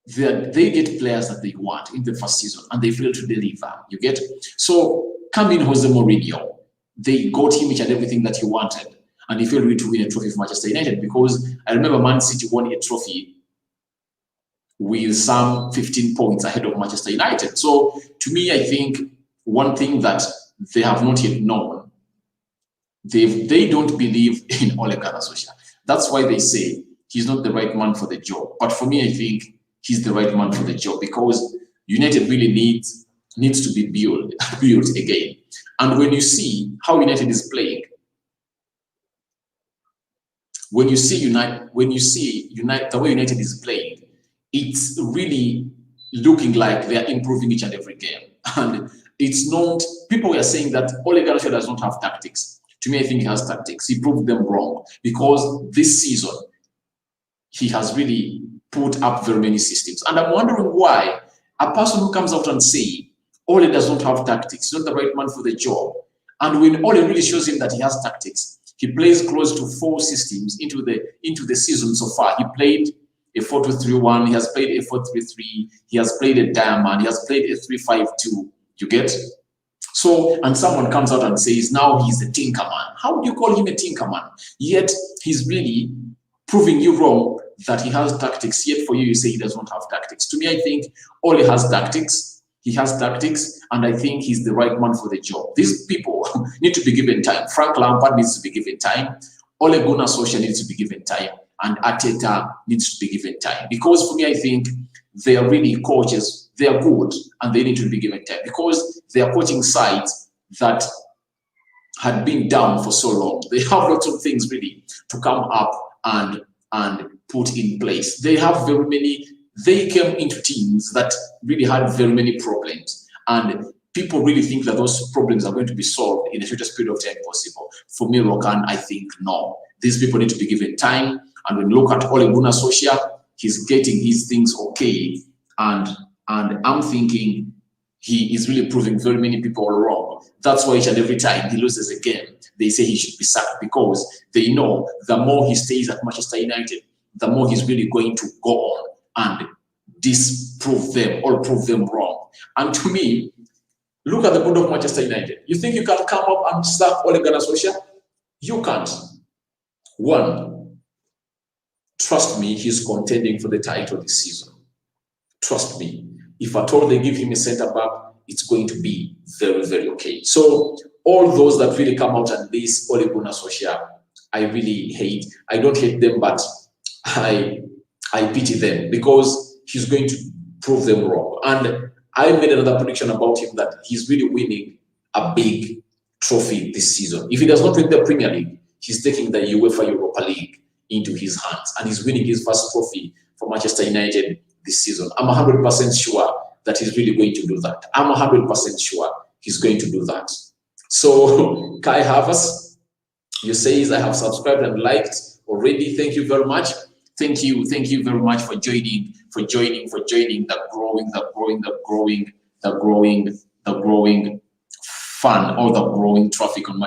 they get players that they want in the first season, and they fail to deliver. You get? So come in Jose Mourinho, they got him each and everything that he wanted, and he failed really to win a trophy for Manchester United, because I remember Man City won a trophy with some 15 points ahead of Manchester United. So to me, I think one thing that they have not yet known, they don't believe in Ole Gunnar Solskjaer. That's why they say he's not the right man for the job. But for me, I think he's the right man for the job, because United really needs to be built again. And when you see how United is playing, when you see the way United is playing, it's really looking like they're improving each and every game. And it's not, people were saying that Ole Gunnar Solskjaer does not have tactics. To me, I think he has tactics. He proved them wrong because this season he has really put up very many systems. And I'm wondering why a person who comes out and say Ole does not have tactics, not the right man for the job. And when Ole really shows him that he has tactics, he plays close to 4 systems into the season so far. He played a 4-2-3-1, he has played a 4-3-3, he has played a diamond, he has played a 3-5-2. You get? So, and someone comes out and says, now he's a tinker man. How do you call him a tinker man? Yet he's really proving you wrong that he has tactics, yet for you, you say he does not have tactics. To me, I think Ole has tactics. He has tactics, and I think he's the right man for the job. These people need to be given time. Frank Lampard needs to be given time. Ole Gunnar Solskjaer needs to be given time. And Arteta needs to be given time. Because for me, I think they are really coaches. They are good, and they need to be given time. Because they are coaching sides that had been down for so long. They have lots of things really to come up and put in place. They have very many, they came into teams that really had very many problems. And people really think that those problems are going to be solved in the shortest period of time possible. For me, Rokani, I think no. These people need to be given time. And when you look at Ole Gunnar Solskjaer, he's getting his things okay. And I'm thinking he is really proving very many people wrong. That's why each and every time he loses a game, they say he should be sacked because they know the more he stays at Manchester United, the more he's really going to go on and disprove them or prove them wrong. And to me, look at the board of Manchester United. You think you can come up and sack Ole Gunnar Solskjaer? You can't. One, trust me, he's contending for the title this season. Trust me. If at all they give him a centre back, it's going to be very, very okay. So all those that really come out and diss Ole Gunnar Solskjaer, I really hate. I don't hate them, but I pity them because he's going to prove them wrong. And I made another prediction about him that he's really winning a big trophy this season. If he does not win the Premier League, he's taking the UEFA Europa League into his hands and he's winning his first trophy for Manchester United this season. I'm 100% sure that he's really going to do that. I'm 100% sure he's going to do that. So, Kai Havas, you say I have subscribed and liked already. Thank you very much. Thank you very much for joining the growing fun or the growing traffic on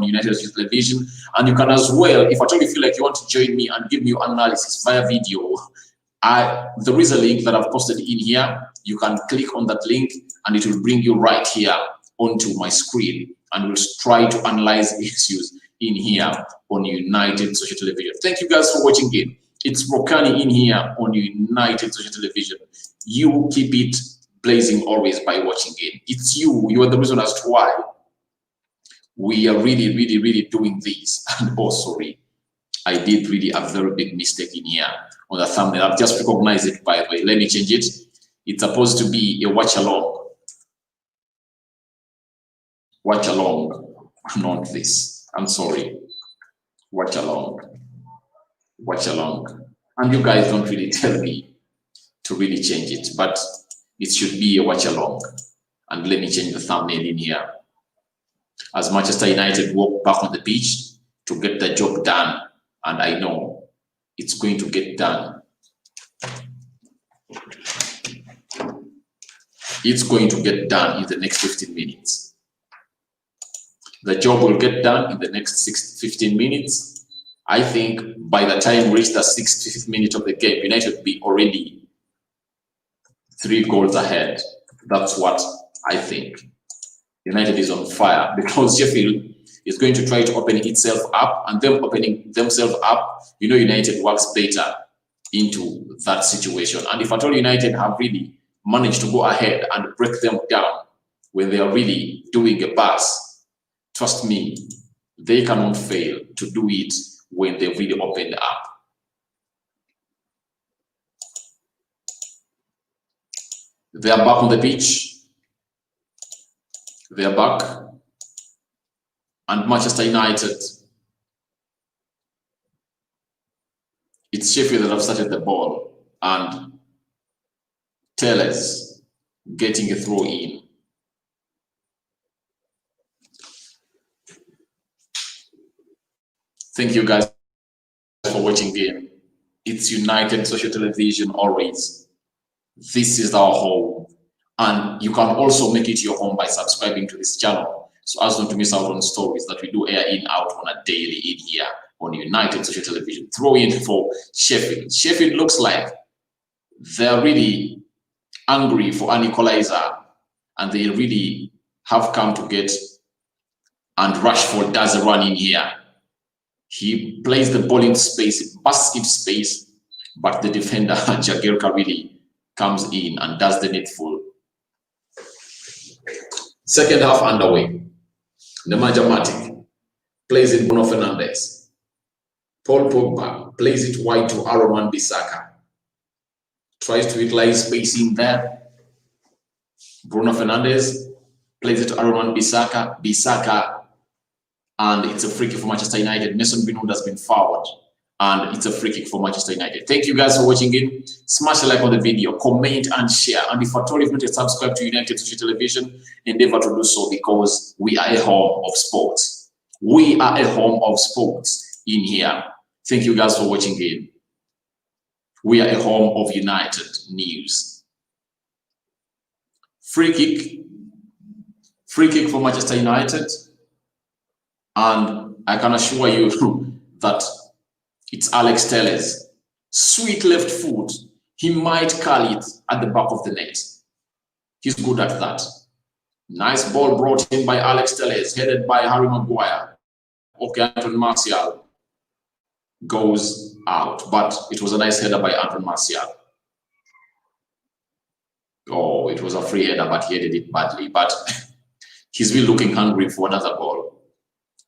United Television. And you can as well, if at all you feel like you want to join me and give me your analysis via video, there is a link that I've posted in here. You can click on that link and it will bring you right here onto my screen and we'll try to analyze issues in here on United Social Television. Thank you guys for watching it. It's Rokani in here on United Social Television. You keep it blazing always by watching it. It's you are the reason as to why we are really doing this. And oh, sorry, I did really a very big mistake in here on the thumbnail. I've just recognized it, by the way. Let me change it. It's supposed to be a watch along. Watch along, not this. I'm sorry. Watch along. Watch along. And you guys don't really tell me to really change it, but it should be a watch along. And let me change the thumbnail in here. As Manchester United walk back on the pitch to get the job done, and I know it's going to get done. It's going to get done in the next 15 minutes. The job will get done in the next 15 minutes. I think by the time we reach the 60th minute of the game, United will be already 3 goals ahead. That's what I think. United is on fire because Sheffield is going to try to open itself up, and them opening themselves up, United works better into that situation. And if at all United have really managed to go ahead and break them down when they are really doing a pass, trust me, they cannot fail to do it when they really opened up. They are back on the pitch. They are back. And Manchester United, it's Sheffield that have started the ball, and Tellers getting a throw in. Thank you guys for watching again. It's United Social Television always. This is our home. And you can also make it your home by subscribing to this channel so as not to miss out on stories that we do air in out on a daily in here on United Social Television. Throw in for Sheffield. Sheffield looks like they're really angry for an equalizer, and they really have come to get, and Rashford does a run in here. He plays the ball in space, busts in space, but the defender, Jagielka, really comes in and does the needful. Second half underway. Nemanja Matic plays it Bruno Fernandes. Paul Pogba plays it wide to Aaron Wan-Bissaka. Tries to utilize space in there. Bruno Fernandes plays it to Aaron Wan-Bissaka. Bissaka, and it's a free kick for Manchester United. Mason Greenwood has been fouled, and it's a free kick for Manchester United. Thank you guys for watching in. Smash a like on the video, comment and share. And if at all you've not yet subscribed to United Social Television, endeavor to do so, because we are a home of sports. We are a home of sports in here. Thank you guys for watching in. We are a home of United news. Free kick for Manchester United. And I can assure you that it's Alex Telles. Sweet left foot. He might curl it at the back of the net. He's good at that. Nice ball brought in by Alex Telles, headed by Harry Maguire. Okay, Anton Martial goes out, but it was a nice header by Anton Martial. Oh, it was a free header, but he headed it badly. But he's really looking hungry for another goal.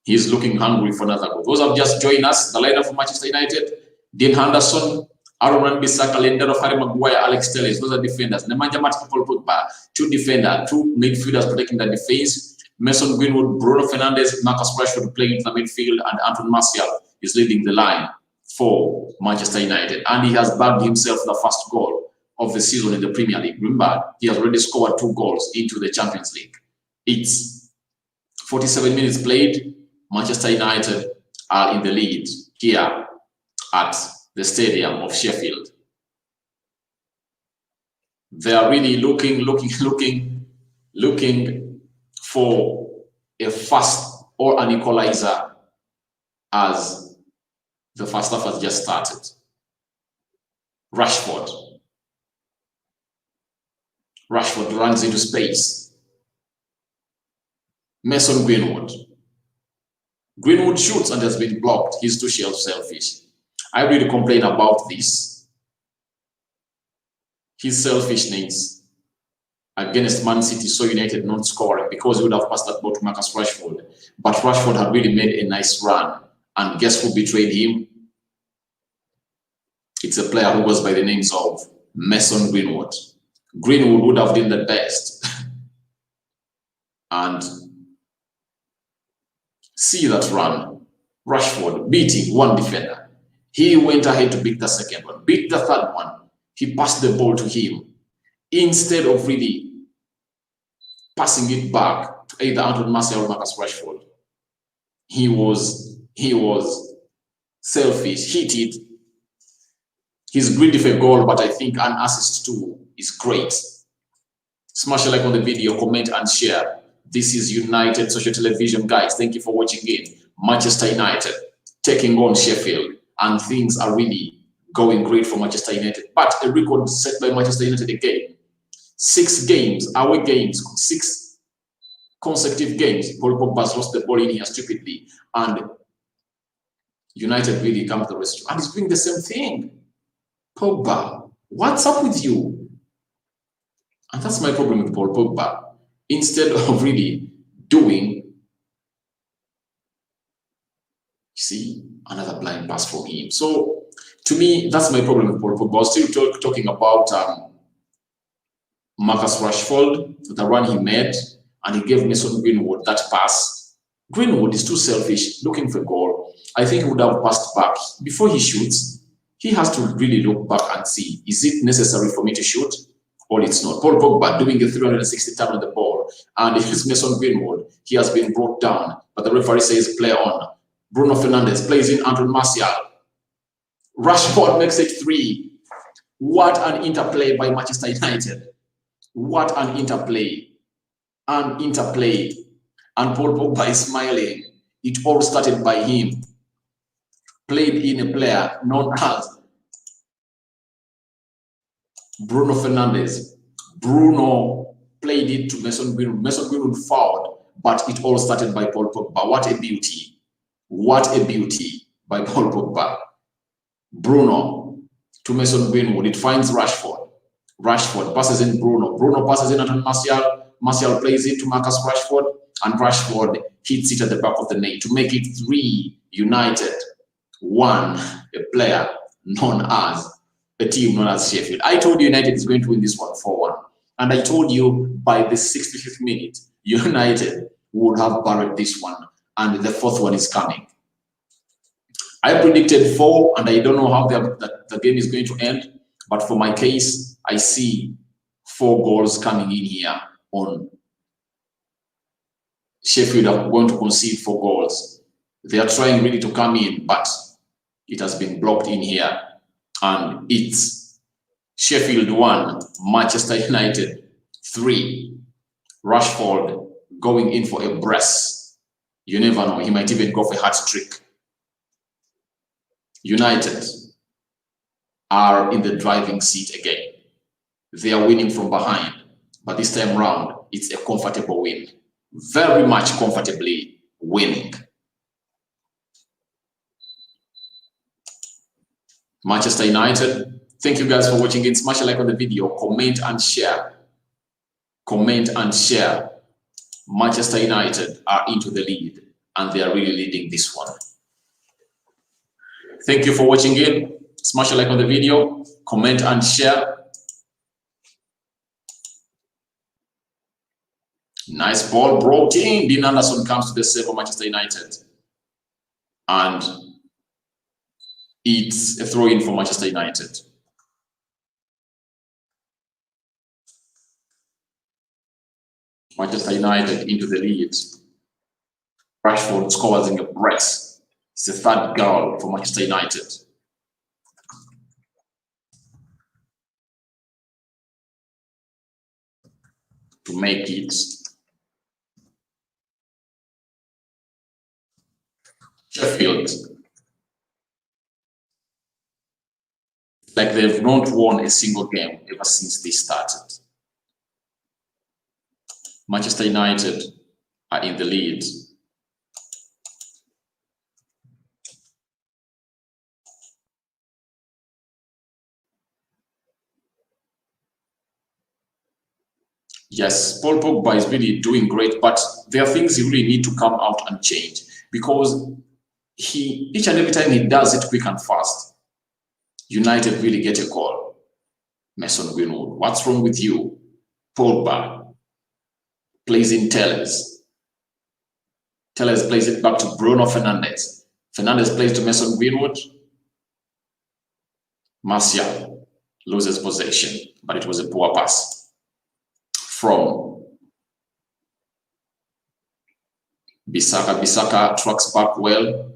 He's looking hungry for another goal. Those have just joined us, the lineup for Manchester United: Dean Henderson, Aaron Wan-Bissaka, Lindelof, Harry Maguire, Alex Telles. Those are defenders. Nemanja Matic, Paul Pogba, two defenders, two midfielders protecting the defense. Mason Greenwood, Bruno Fernandes, Marcus Rashford playing into the midfield, and Anton Martial is leading the line for Manchester United. And he has bagged himself the first goal of the season in the Premier League. Remember, he has already scored 2 goals into the Champions League. It's 47 minutes played. Manchester United are in the lead here at the stadium of Sheffield. They are really looking for a fast or an equalizer as the first half has just started. Rashford runs into space. Mason Greenwood shoots and has been blocked. He's too selfish. I really complain about this. His selfishness against Man City saw United not scoring, because he would have passed that ball to Marcus Rashford. But Rashford had really made a nice run. And guess who betrayed him? It's a player who goes by the names of Mason Greenwood. Greenwood would have done the best. And see that run. Rashford beating one defender. He went ahead to beat the second one, beat the third one. He passed the ball to him. Instead of really passing it back to either Anton Martial or Marcus Rashford, he was selfish. Hit it. He's greedy for a goal, but I think an assist too is great. Smash a like on the video, comment and share. This is United Social Television, guys. Thank you for watching in. Manchester United taking on Sheffield, and things are really going great for Manchester United. But a record set by Manchester United again. 6 games, away games, 6 consecutive games. Paul Pogba has lost the ball in here stupidly, and United really come to the rescue. And he's doing the same thing. Pogba, what's up with you? And that's my problem with Paul Pogba. Instead of really doing, you see, another blind pass for him. So, to me, that's my problem with Paul Pogba. I was still talking about Marcus Rashford, the run he made, and he gave Mason Greenwood that pass. Greenwood is too selfish, looking for a goal. I think he would have passed back. Before he shoots, he has to really look back and see, is it necessary for me to shoot? Or it's not. Paul Pogba doing a 360 turn on the ball, and it is Mason Greenwood. He has been brought down, but the referee says play on. Bruno Fernandes plays in Anton Martial. Rashford makes it 3. What an interplay by Manchester United. What an interplay. An interplay. And Paul Pogba is smiling. It all started by him. Played in a player known as Bruno Fernandes. Bruno played it to Mason Greenwood. Mason Greenwood fouled, but it all started by Paul Pogba. What a beauty. What a beauty by Paul Pogba. Bruno to Mason Greenwood. It finds Rashford. Rashford passes in Bruno. Bruno passes in Anton Martial. Martial plays it to Marcus Rashford. And Rashford hits it at the back of the net to make it 3 United, 1 a player known as a team known as Sheffield. I told you United is going to win this one 4-1. And I told you by the 65th minute, United would have buried this one. And the 4th one is coming. I predicted 4, and I don't know how the game is going to end. But for my case, I see 4 goals coming in here on Sheffield are going to concede 4 goals. They are trying really to come in, but it has been blocked in here. And it's Sheffield 1, Manchester United 3. Rashford going in for a brace. You never know, he might even go for a hat trick. United are in the driving seat again. They are winning from behind, but this time round, it's a comfortable win. Very much comfortably winning. Manchester United, thank you guys for watching it. Smash a like on the video, comment and share. Comment and share. Manchester United are into the lead and they are really leading this one. Thank you for watching it. Smash a like on the video, comment and share. Nice ball brought in. Dean Anderson comes to the save for Manchester United. And it's a throw-in for Manchester United. Manchester United into the lead. Rashford scores in a brace. It's the 3rd goal for Manchester United. To make it Sheffield. Like they've not won a single game ever since they started. Manchester United are in the lead. Yes, Paul Pogba is really doing great, but there are things he really need to come out and change, because each and every time he does it quick and fast, United really get a call. Mason Greenwood, what's wrong with you? Pogba plays in Telles. Telles plays it back to Bruno Fernandes. Fernandes plays to Mason Greenwood. Martial loses possession, but it was a poor pass from Bissaka. Bissaka tracks back well.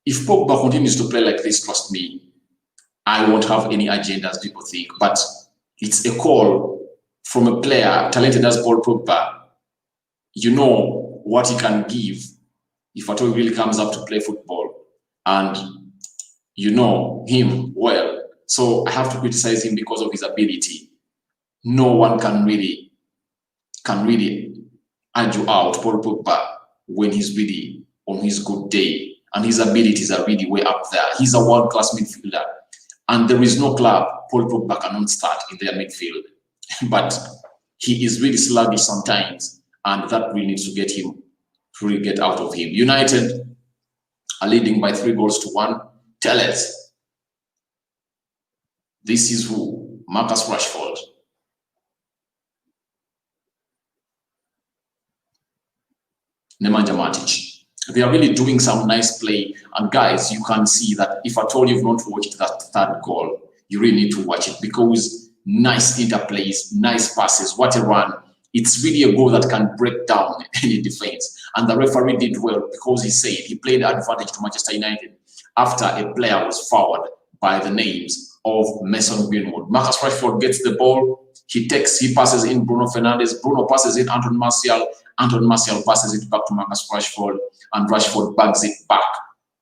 If Pogba continues to play like this, trust me, I won't have any agenda as people think. But it's a call from a player talented as Paul Pogba. You know what he can give if at all he really comes up to play football. And you know him well. So I have to criticize him because of his ability. No one can really argue out Paul Pogba when he's really on his good day. And his abilities are really way up there. He's a world-class midfielder. And there is no club Paul Pogba cannot start in their midfield. But he is really sluggish sometimes. And that really needs to get him, to really get out of him. United are leading by 3-1. Telles. This is who? Marcus Rashford. Nemanja Matic. They are really doing some nice play. And guys, you can see that if at all you've not watched that 3rd goal, you really need to watch it, because nice interplays, nice passes, what a run. It's really a goal that can break down any defense. And the referee did well because he said he played advantage to Manchester United after a player was fouled by the names of Mason Greenwood. Marcus Rashford gets the ball. He passes in Bruno Fernandes. Bruno passes in Anton Martial. Anton Martial passes it back to Marcus Rashford, and Rashford bags it back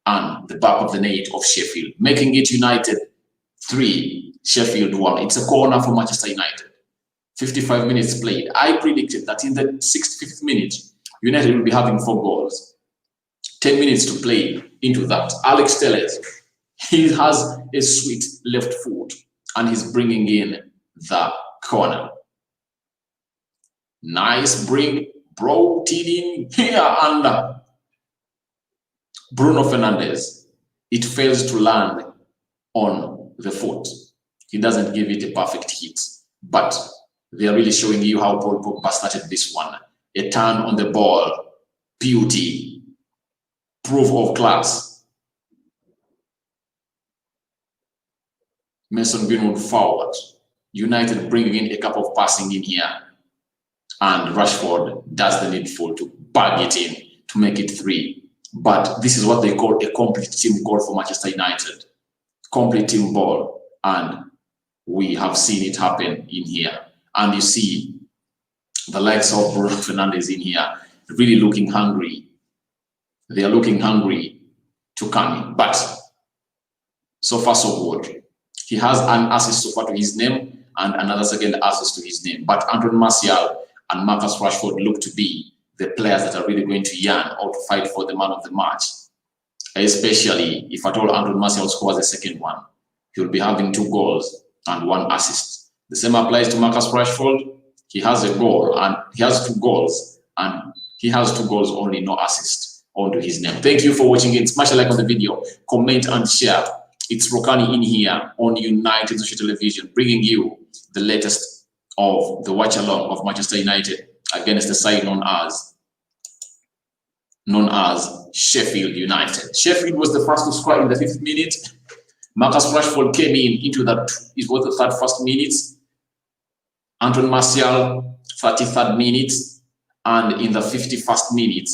and the back of the net of Sheffield, making it United 3, Sheffield 1. It's a corner for Manchester United. 55 minutes played. I predicted that in the 65th minute, United will be having 4 goals. 10 minutes to play into that. Alex Telles, he has a sweet left foot and he's bringing in the corner. Nice bring, brought it in here and Bruno Fernandes. It fails to land on the foot. He doesn't give it a perfect hit, but they are really showing you how Paul Pogba started this one. A turn on the ball, beauty, proof of class. Mason Greenwood forward. United bringing in a couple of passing in here. And Rashford does the needful to bag it in to make it 3. But this is what they call a complete team goal for Manchester United. Complete team ball. And we have seen it happen in here. And you see the likes of Bruno Fernandes in here really looking hungry. They are looking hungry to come in. But so far, so good. He has an assist so far to his name and another second assist to his name. But Anton Martial and Marcus Rashford look to be the players that are really going to yearn or to fight for the man of the match. Especially if at all Anton Martial scores the second one, he'll be having 2 goals and 1 assist. The same applies to Marcus Rashford. He has a goal and he has 2 goals and he has 2 goals only, no assist onto his name. Thank you for watching it. Smash a like on the video, comment and share. It's Rokani in here on United Social Television, bringing you the latest of the watch along of Manchester United against the side known as Sheffield United. Sheffield was the first to score in the 5th minute. Marcus Rashford came into that, it was the 31st minute. Anton Martial, 33rd minute. And in the 51st minute,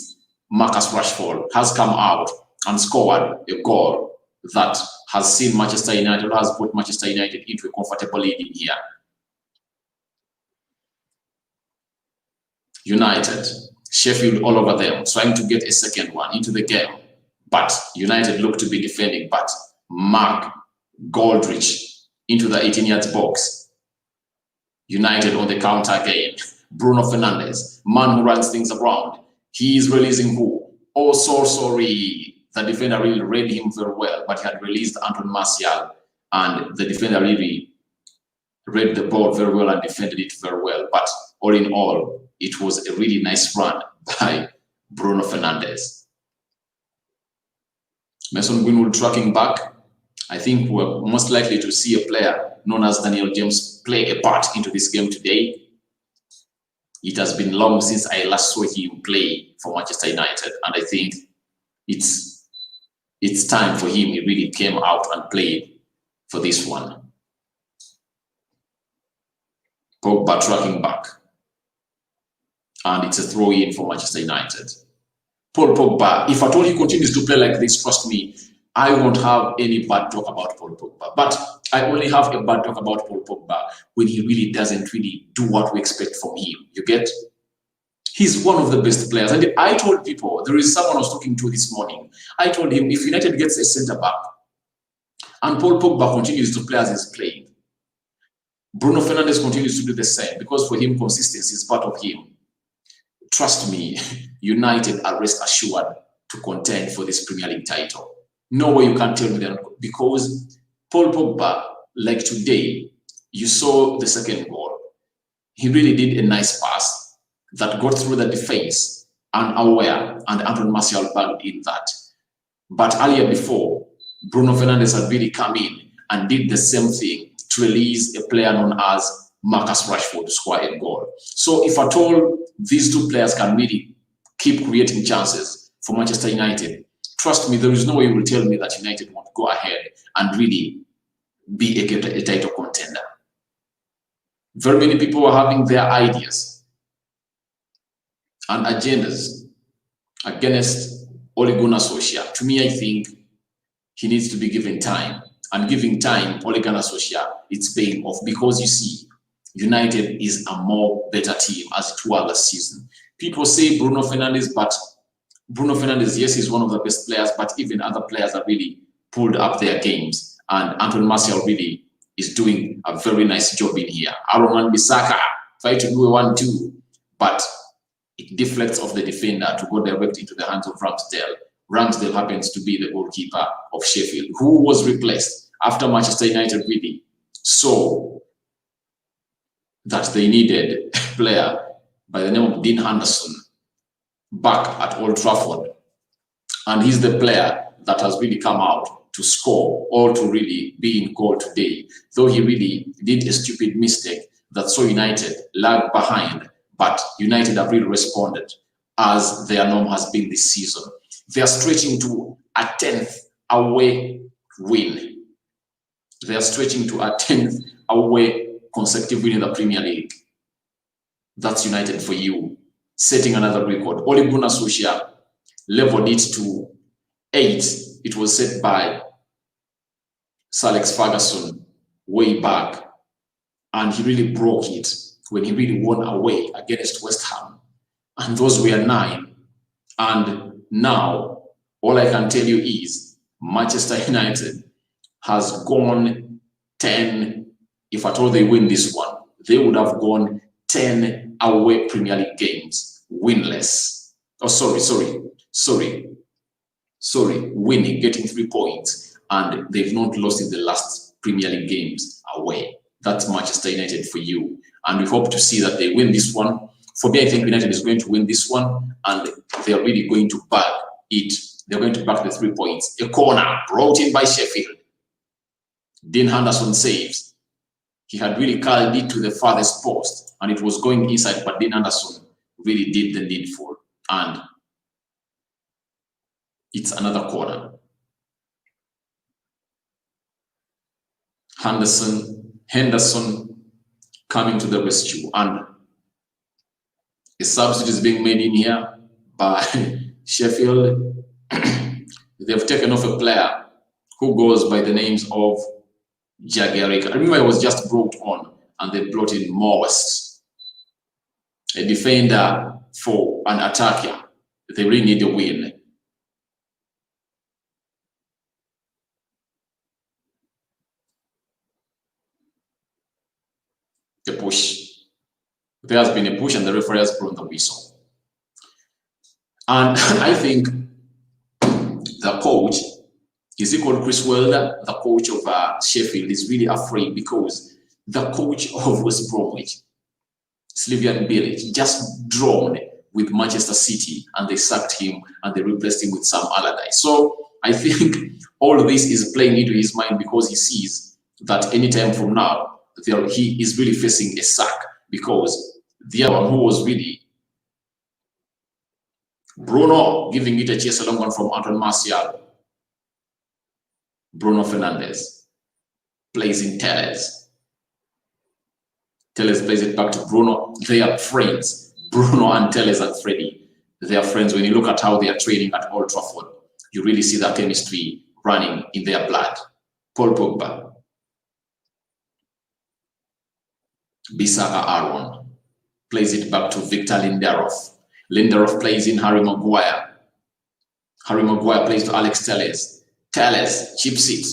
Marcus Rashford has come out and scored a goal that has seen Manchester United, has put Manchester United into a comfortable lead in here. United, Sheffield all over them, trying to get a second one into the game. But United look to be defending, but Mark Goldrich into the 18 yards box. United on the counter again. Bruno Fernandes, man who runs things around. He is releasing who? Oh, so sorry. The defender really read him very well, but he had released Anton Martial, and the defender really read the ball very well and defended it very well. But all in all, it was a really nice run by Bruno Fernandes. Mason Greenwood tracking back. I think we're most likely to see a player known as Daniel James play a part into this game today. It has been long since I last saw him play for Manchester United, and I think it's time for him. He really came out and played for this one. Pogba tracking back. And it's a throw-in for Manchester United. Paul Pogba, if at all he continues to play like this, trust me, I won't have any bad talk about Paul Pogba. But I only have a bad talk about Paul Pogba when he really doesn't really do what we expect from him. You get? He's one of the best players. And I told people, there is someone I was talking to this morning. I told him, if United gets a centre-back and Paul Pogba continues to play as he's playing, Bruno Fernandes continues to do the same, because for him, consistency is part of him. Trust me, United are rest assured to contend for this Premier League title. No way you can tell me that, because Paul Pogba, like today, you saw the second goal. He really did a nice pass that got through the defense and aware, and Anton Martial bagged in that. But earlier before, Bruno Fernandes had really come in and did the same thing to release a player known as Marcus Rashford to score a goal. So if at all these 2 players can really keep creating chances for Manchester United, trust me, there is no way you will tell me that United won't go ahead and really be a title contender. Very many people are having their ideas. and agendas against Ole Gunnar Solskjaer. To me, I think he needs to be given time. And giving time, Ole Gunnar Solskjaer, it's paying off because you see, United is a more better team as it was last season. People say Bruno Fernandes, but Bruno Fernandes, yes, he's one of the best players, but even other players have really pulled up their games. And Anton Martial really is doing a very nice job in here. Aaron Wan-Bissaka tried to do a 1-2, but it deflects off the defender to go directly into the hands of Ramsdale. Ramsdale happens to be the goalkeeper of Sheffield, who was replaced after Manchester United really saw that they needed a player by the name of Dean Henderson back at Old Trafford. And he's the player that has really come out to score or to really be in goal today. Though he really did a stupid mistake that saw United lag behind, but United have really responded as their norm has been this season. They are stretching to a 10th away win. They are stretching to a 10th away consecutive win in the Premier League. That's United for you, setting another record. Ole Gunnar Solskjaer leveled it to 8. It was set by Sir Alex Ferguson way back, and he really broke it when he really won away against West Ham. And those were 9. And now, all I can tell you is Manchester United has gone 10. If at all they win this one, they would have gone 10 away Premier League games winless. Oh, winning, getting 3 points, and they've not lost in the last Premier League games away. That's Manchester United for you. And we hope to see that they win this one. For me, I think United is going to win this one, and they're really going to back it. They're going to back the 3 points. A corner brought in by Sheffield. Dean Henderson saves. He had really curled it to the farthest post, and it was going inside, but Dean Henderson really did the needful. And it's another corner. Henderson coming to the rescue, and a substitute is being made in here by Sheffield. They've taken off a player who goes by the names of Jagielka. I remember I was just brought on, and they brought in Morris, a defender for an attacker. They really need a win. The push. There has been a push, and the referee has blown the whistle. And I think the coach, is he called Chris Wilder, the coach of Sheffield, is really afraid because the coach of West Bromwich, Slavian Bilic, just drawn with Manchester City, and they sacked him and they replaced him with Sam Allardyce. So I think all of this is playing into his mind because he sees that anytime from now, he is really facing a sack, because the other one who was really Bruno giving it a chase along one from Anton Martial. Bruno Fernandes plays in Telles. Telles plays it back to Bruno. They are friends. Bruno and Telles and Freddy, they are friends. When you look at how they are training at Old Trafford, you really see that chemistry running in their blood. Paul Pogba. Bissaka Aaron plays it back to Victor Lindelof. Lindelof plays in Harry Maguire. Harry Maguire plays to Alex Telles. Telles chips it.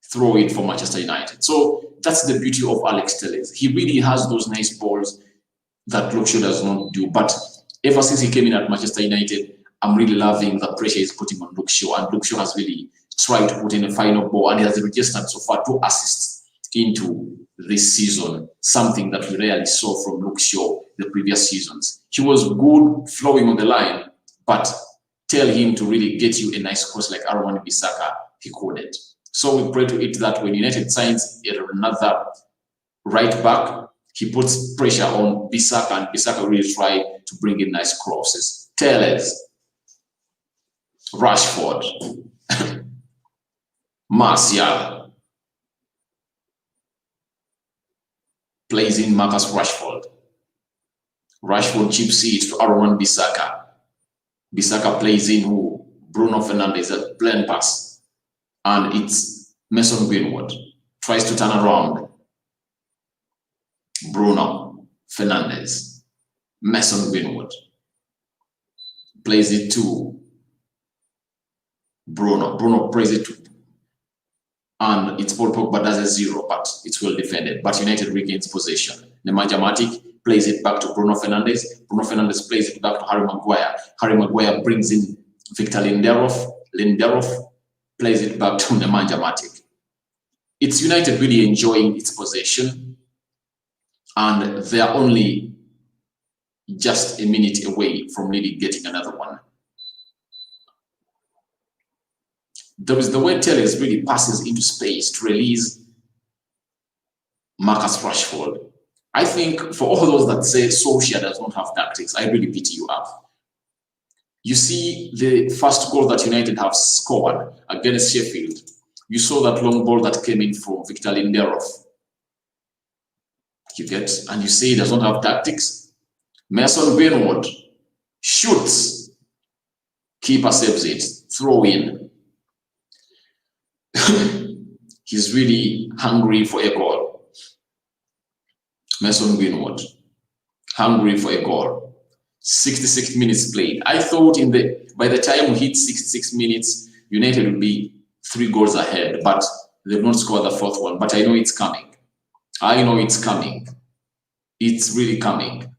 Throw it for Manchester United. So that's the beauty of Alex Telles. He really has those nice balls that Luke Shaw does not do. But ever since he came in at Manchester United, I'm really loving the pressure he's putting on Luke Shaw. And Luke Shaw has really tried to put in a final ball, and he has registered so far 2 assists into this season, something that we rarely saw from Luke Shaw the previous seasons. He was good flowing on the line, but tell him to really get you a nice cross like Aaron Wan-Bissaka, he couldn't. So we pray to it that when United signs another right back, he puts pressure on Bissaka, and Bissaka really try to bring in nice crosses. Telles, Rashford, Martial, plays in Marcus Rashford. Rashford chips it to Aaron Bissaka. Bissaka plays in who? Bruno Fernandes, a plain pass. And it's Mason Greenwood. Tries to turn around. Bruno Fernandes. Mason Greenwood. Plays it to Bruno. Bruno plays it to, and it's Paul Pogba does a 0, but it's well defended. But United regains possession. Nemanja Matic plays it back to Bruno Fernandes. Bruno Fernandes plays it back to Harry Maguire. Harry Maguire brings in Victor Lindelof. Lindelof plays it back to Nemanja Matic. It's United really enjoying its possession, and they're only just a minute away from really getting another one. There is the way Telles really passes into space to release Marcus Rashford. I think for all those that say Solskjaer does not have tactics, I really pity you up. You see the first goal that United have scored against Sheffield. You saw that long ball that came in from Victor Lindelof. You get, and you say he does not have tactics. Mason Greenwood shoots, keeper saves it, throw in. He's really hungry for a goal. Mason Greenwood, hungry for a goal. 66 minutes played. I thought by the time we hit 66 minutes, United will be 3 goals ahead, but they've not scored the 4th one. But I know it's coming. I know it's coming. It's really coming.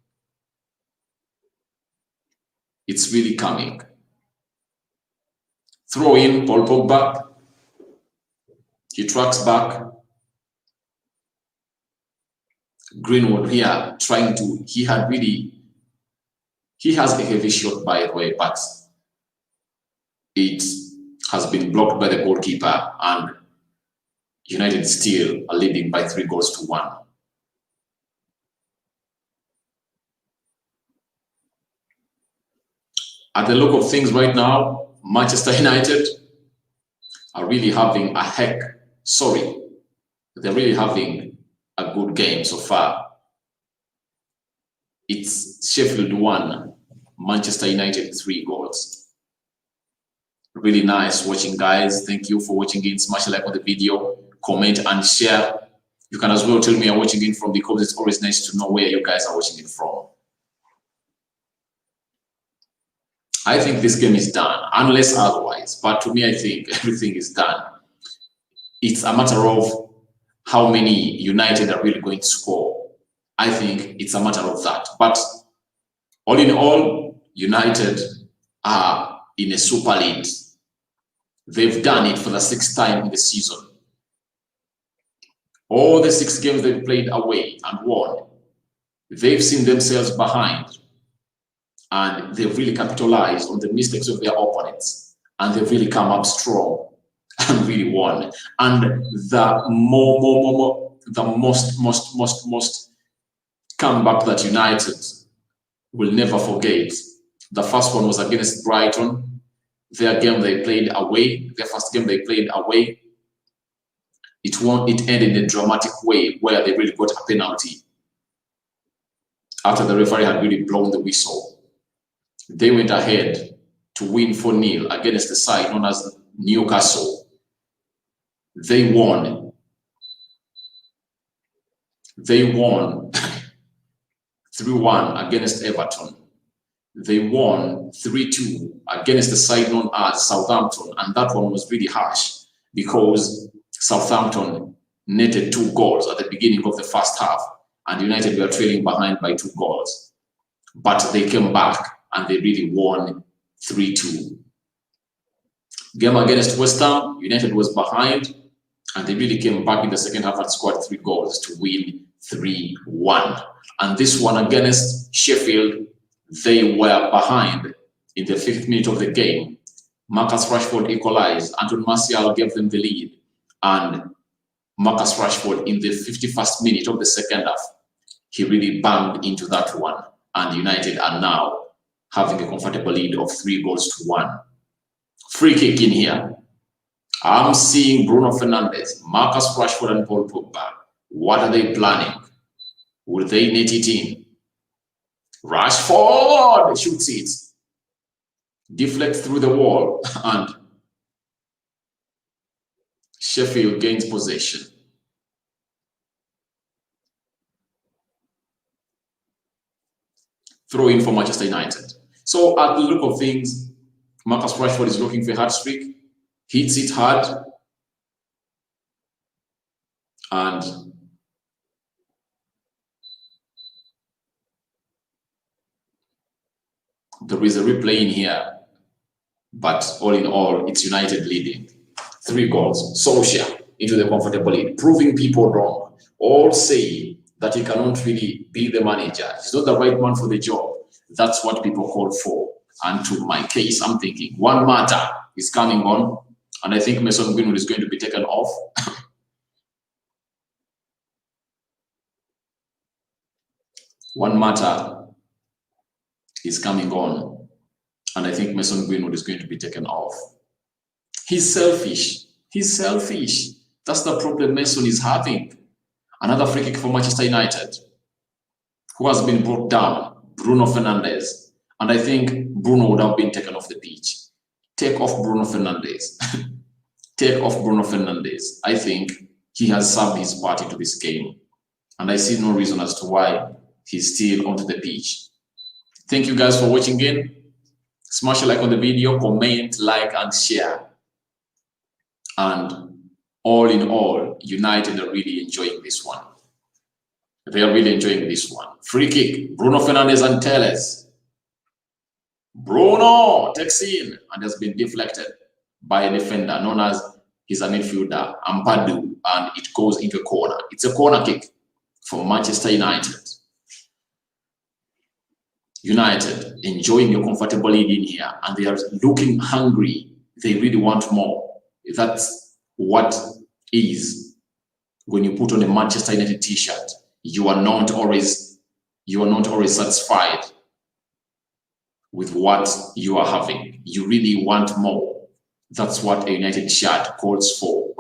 It's really coming. Throw in Paul Pogba. He tracks back. Greenwood here trying to, he has a heavy shot by the way, but it has been blocked by the goalkeeper, and United still are leading by 3-1. At the look of things right now, Manchester United are really having they're really having a good game so far. It's Sheffield 1, Manchester United 3 goals. Really nice watching, guys. Thank you for watching in. Smash a like on the video, comment and share. You can as well tell me you're watching in from, because it's always nice to know where you guys are watching it from. I think this game is done, unless otherwise. But to me, I think everything is done. It's a matter of how many United are really going to score. I think it's a matter of that. But all in all, United are in a super lead. They've done it for the 6th time in the season. All the 6 games they've played away and won, they've seen themselves behind. And they've really capitalized on the mistakes of their opponents. And they've really come up strong and really won. And the most comeback that United will never forget. The first one was against Brighton. Their game they played away. Their first game they played away. It ended in a dramatic way where they really got a penalty after the referee had really blown the whistle. They went ahead to win 4-0 against the side known as Newcastle. They won. They won 3-1 against Everton. They won 3-2 against the side known as Southampton, and that one was really harsh because Southampton netted 2 goals at the beginning of the first half, and United were trailing behind by 2 goals. But they came back and they really won 3-2. Game against West Ham, United was behind, and they really came back in the second half and scored 3 goals to win 3-1. And this one against Sheffield, they were behind in the 5th minute of the game. Marcus Rashford equalized. Anton Martial gave them the lead. And Marcus Rashford, in the 51st minute of the second half, he really banged into that one. And United are now having a comfortable lead of 3-1. Free kick in here. I'm seeing Bruno Fernandes, Marcus Rashford, and Paul Pogba. What are they planning? Will they net it in? Rashford shoots it, deflects through the wall, and Sheffield gains possession. Throw in for Manchester United. So at the look of things, Marcus Rashford is looking for a hat trick, hits it hard, and there is a replay in here, but all in all, it's United leading. 3 goals. Solskjaer into the comfortable lead, proving people wrong. All say that he cannot really be the manager. He's not the right man for the job. That's what people call for. And to my case, I'm thinking Juan Mata is coming on, and I think Mason Greenwood is going to be taken off. Juan Mata is coming on, and I think Mason Greenwood is going to be taken off. He's selfish. He's selfish. That's the problem Mason is having. Another free kick for Manchester United, who has been brought down, Bruno Fernandes. And I think Bruno would have been taken off the pitch. Take off Bruno Fernandes. Take off Bruno Fernandes. I think he has served his part into this game. And I see no reason as to why he's still onto the pitch. Thank you guys for watching in. Smash a like on the video, comment, like, and share. And all in all, United are really enjoying this one. They are really enjoying this one. Free kick, Bruno Fernandes and Telles. Bruno takes in and has been deflected by a defender known as, he's a midfielder, Ampadu, and it goes into a corner. It's a corner kick for Manchester United. United enjoying your comfortable lead in here, and they are looking hungry. They really want more. That's what is when you put on a Manchester United t-shirt. You are not always satisfied with what you are having. You really want more. That's what a United shirt calls for.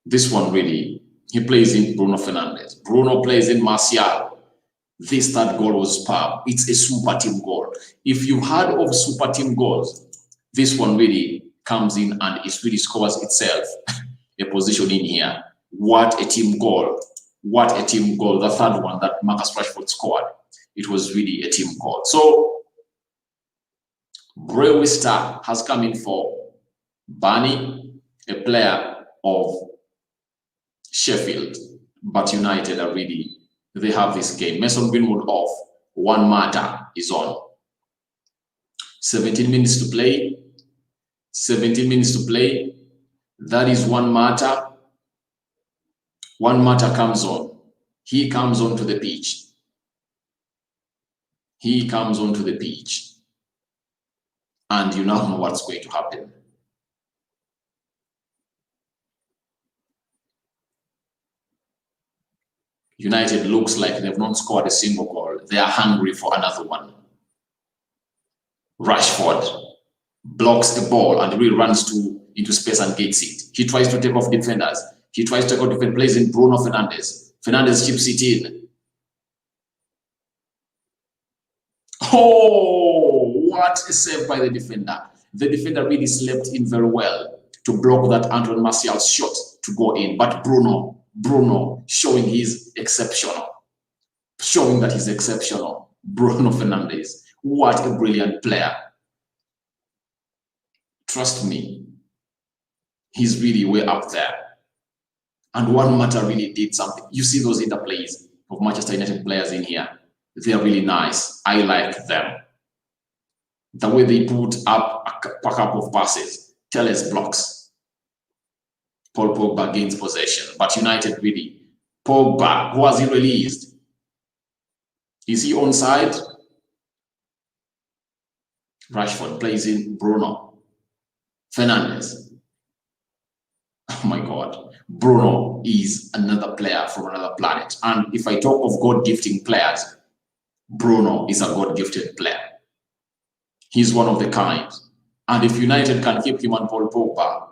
This one really, he plays in Bruno Fernandes. Bruno plays in Martial. This third goal was superb. It's a super team goal. If you heard of super team goals, this one really comes in and it really scores itself a position in here. What a team goal. What a team goal. The third one that Marcus Rashford scored. It was really a team goal. So, Brewster has come in for Barney, a player of Sheffield. But United are really, they have this game. Mason Greenwood off. Juan Mata is on. 17 minutes to play. 17 minutes to play. That is Juan Mata. Juan Mata comes on. He comes onto the pitch. He comes onto the pitch. And you now know what's going to happen. United looks like they've not scored a single goal. They are hungry for another one. Rashford blocks the ball and really runs into space and gets it. He tries to take off defenders. He tries to take off defenders, plays in Bruno Fernandes. Fernandes chips it in. Oh, what a save by the defender. The defender really slept in very well to block that Antoine Martial's shot to go in. But Bruno showing he's exceptional. Showing that he's exceptional. Bruno Fernandes. What a brilliant player. Trust me. He's really way up there. And Juan Mata really did something. You see those interplays of Manchester United players in here. They are really nice. I like them. The way they put up a pack of passes. Telles blocks. Paul Pogba gains possession. But United really. Pogba, who has he released? Is he onside? Rashford plays in Bruno Fernandes. Oh my God. Bruno is another player from another planet. And if I talk of God-gifting players, Bruno is a God-gifted player. He's one of the kind. And if United can keep him and Paul Pogba,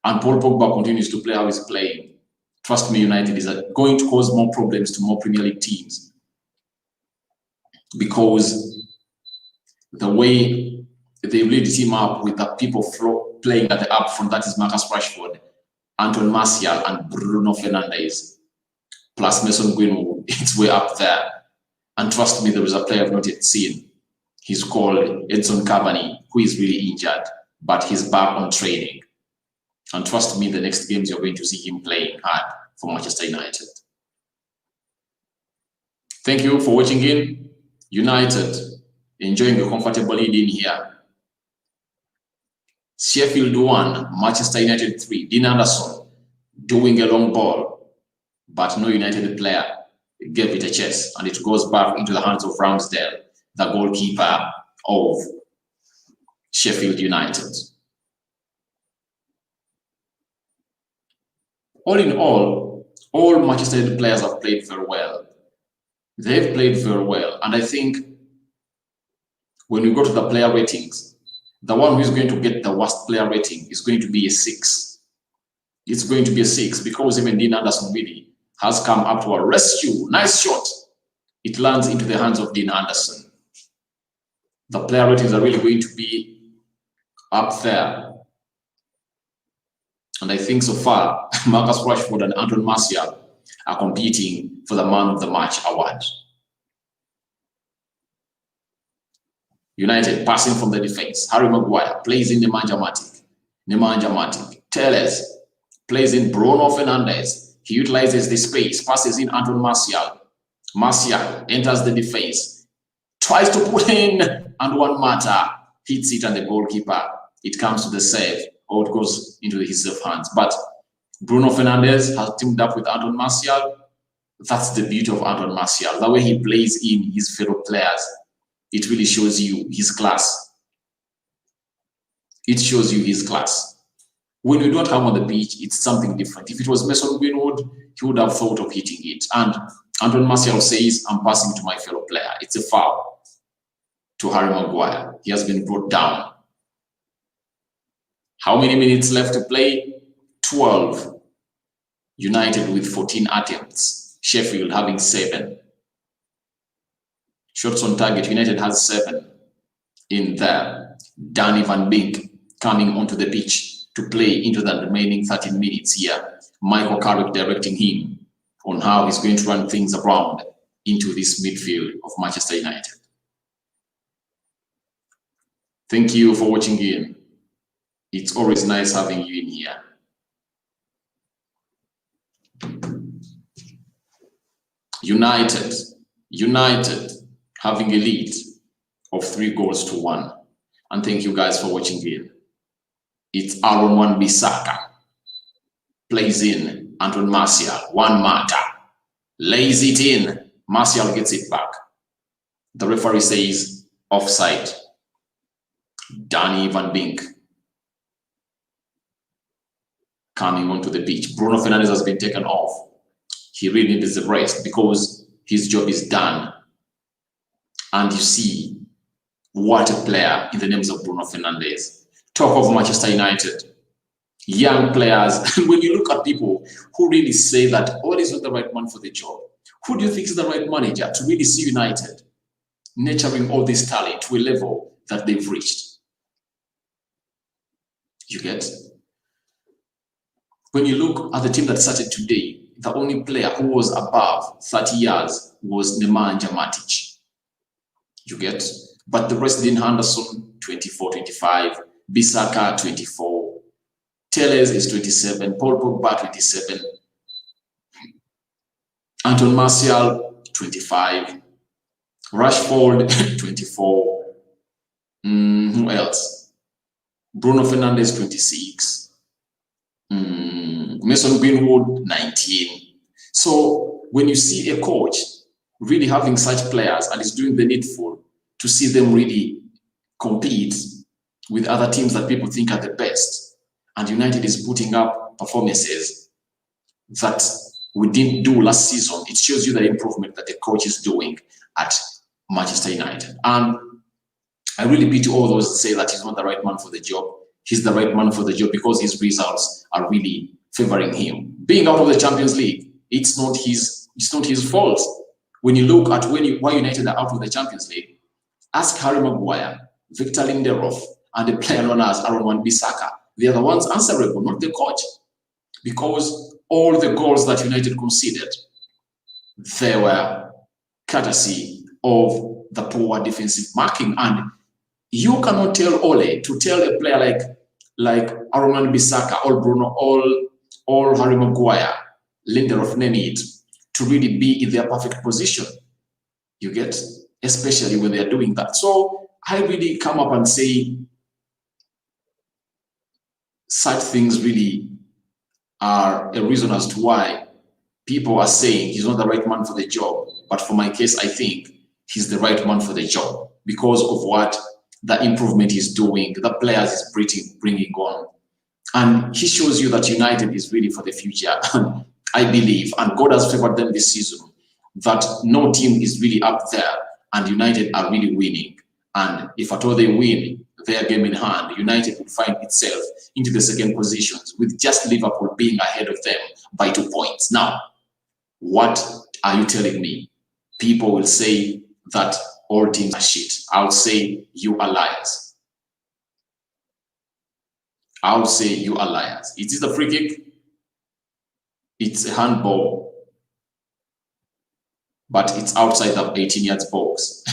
and Paul Pogba continues to play how he's playing, trust me, United is going to cause more problems to more Premier League teams, because the way they really team up with the people playing at the up front, that is Marcus Rashford, Anton Martial, and Bruno Fernandes, plus Mason Greenwood, it's way up there. And trust me, there is a player I've not yet seen. He's called Edson Cavani, who is really injured, but he's back on training. And trust me, the next games you're going to see him playing hard for Manchester United. Thank you for watching in. United, enjoying a comfortable lead in here. Sheffield 1, Manchester United 3. Dean Anderson doing a long ball, but no United player gave it a chase, and it goes back into the hands of Ramsdale, the goalkeeper of Sheffield United. All in all Manchester United players have played very well. They've played very well, and I think when we go to the player ratings, the one who is going to get the worst player rating is going to be a 6. It's going to be a 6 because even Dean Anderson really has come up to a rescue. Nice shot. It lands into the hands of Dean Anderson. The player ratings are really going to be up there. And I think so far, Marcus Rashford and Anton Martial are competing for the Man of the Match award. United passing from the defense. Harry Maguire plays in Nemanja Matic. Telles plays in Bruno Fernandes. He utilizes the space, passes in Anton Martial. Martial enters the defense, tries to put in, and Juan Mata hits it, and the goalkeeper, it comes to the save, or it goes into his safe hands. But Bruno Fernandes has teamed up with Anton Martial. That's the beauty of Anton Martial. The way he plays in his fellow players, it really shows you his class. It shows you his class. When you don't have on the pitch, it's something different. If it was Mason Greenwood, he would have thought of hitting it. And Anton Martial says, I'm passing to my fellow player. It's a foul to Harry Maguire. He has been brought down. How many minutes left to play? 12. United with 14 attempts. Sheffield having 7. Shots on target, United has 7 in there. Danny Van Beek coming onto the pitch to play into the remaining 13 minutes here. Michael Carrick directing him on how he's going to run things around into this midfield of Manchester United. Thank you for watching in. It's always nice having you in here. United having a lead of 3-1. And thank you guys for watching in. It's Aaron Wan-Bissaka. Plays in Anton Martial. Juan Mata. Lays it in. Martial gets it back. The referee says offside. Danny Van Beek coming onto the pitch. Bruno Fernandes has been taken off. He really needs a rest because his job is done. And you see what a player in the names of Bruno Fernandes. Talk of Manchester United. Young players. And when you look at people who really say that Ole is not the right man for the job, who do you think is the right manager to really see United nurturing all this talent to a level that they've reached? You get? When you look at the team that started today, the only player who was above 30 years was Nemanja Matic. You get? But the rest, Dean Henderson, 24, 25. Bissaka, 24. Telles is 27. Paul Pogba, 27. Anton Martial, 25. Rashford, 24. Who else? Bruno Fernandes, 26. Mason Greenwood, 19. So when you see a coach really having such players and is doing the needful to see them really compete with other teams that people think are the best, and United is putting up performances that we didn't do last season, it shows you the improvement that the coach is doing at Manchester United. And I really pity all those that say that he's not the right man for the job. he's the right man for the job because his results are really favoring him. Being out of the Champions League, it's not his fault. When you look at why United are out of the Champions League, ask Harry Maguire, Victor Lindelof, and the player known as Aaron Wan-Bissaka. They are the ones answerable, not the coach. Because all the goals that United conceded, they were courtesy of the poor defensive marking. And you cannot tell Ole to tell a player like Aaron Wan-Bissaka, or Bruno, or Harry Maguire, Lindelof, name it, to really be in their perfect position. You get? Especially when they are doing that. So I really come up and say such things really are a reason as to why people are saying he's not the right man for the job. But for my case, I think he's the right man for the job because of what the improvement he's doing, the players he's bringing on. And he shows you that United is really for the future. I believe, and God has favored them this season, that no team is really up there and United are really winning. And if at all they win their game in hand, United will find itself into the second positions with just Liverpool being ahead of them by 2 points. Now, what are you telling me? People will say that all teams are shit. I'll say you are liars. I'll say you are liars. It is a free kick. It's a handball, but it's outside the 18 yards box.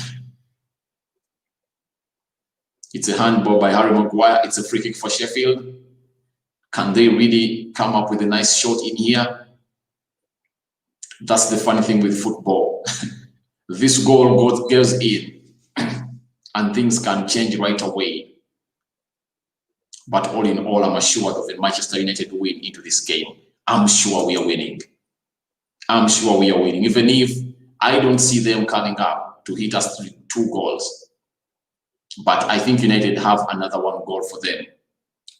It's a handball by Harry Maguire. It's a free kick for Sheffield. Can they really come up with a nice shot in here? That's the funny thing with football. This goal goes in and things can change right away. But all in all, I'm assured of a Manchester United win into this game. I'm sure we are winning. I'm sure we are winning. Even if I don't see them coming up to hit us 2 goals. But I think United have another 1 goal for them.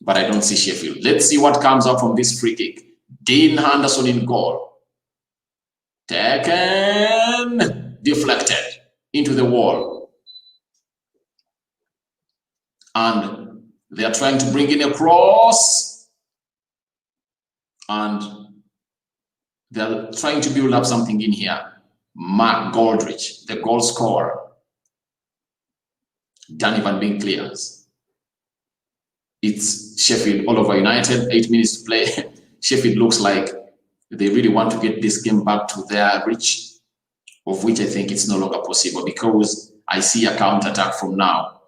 But I don't see Sheffield. Let's see what comes out from this free kick. Dean Henderson in goal. Taken. Deflected into the wall. And they are trying to bring in a cross. And they're trying to build up something in here. Mark Goldrich, the goal scorer. Danny Van Beek clears. It's Sheffield all over United. 8 minutes to play. Sheffield looks like they really want to get this game back to their reach, of which I think it's no longer possible because I see a counter-attack from now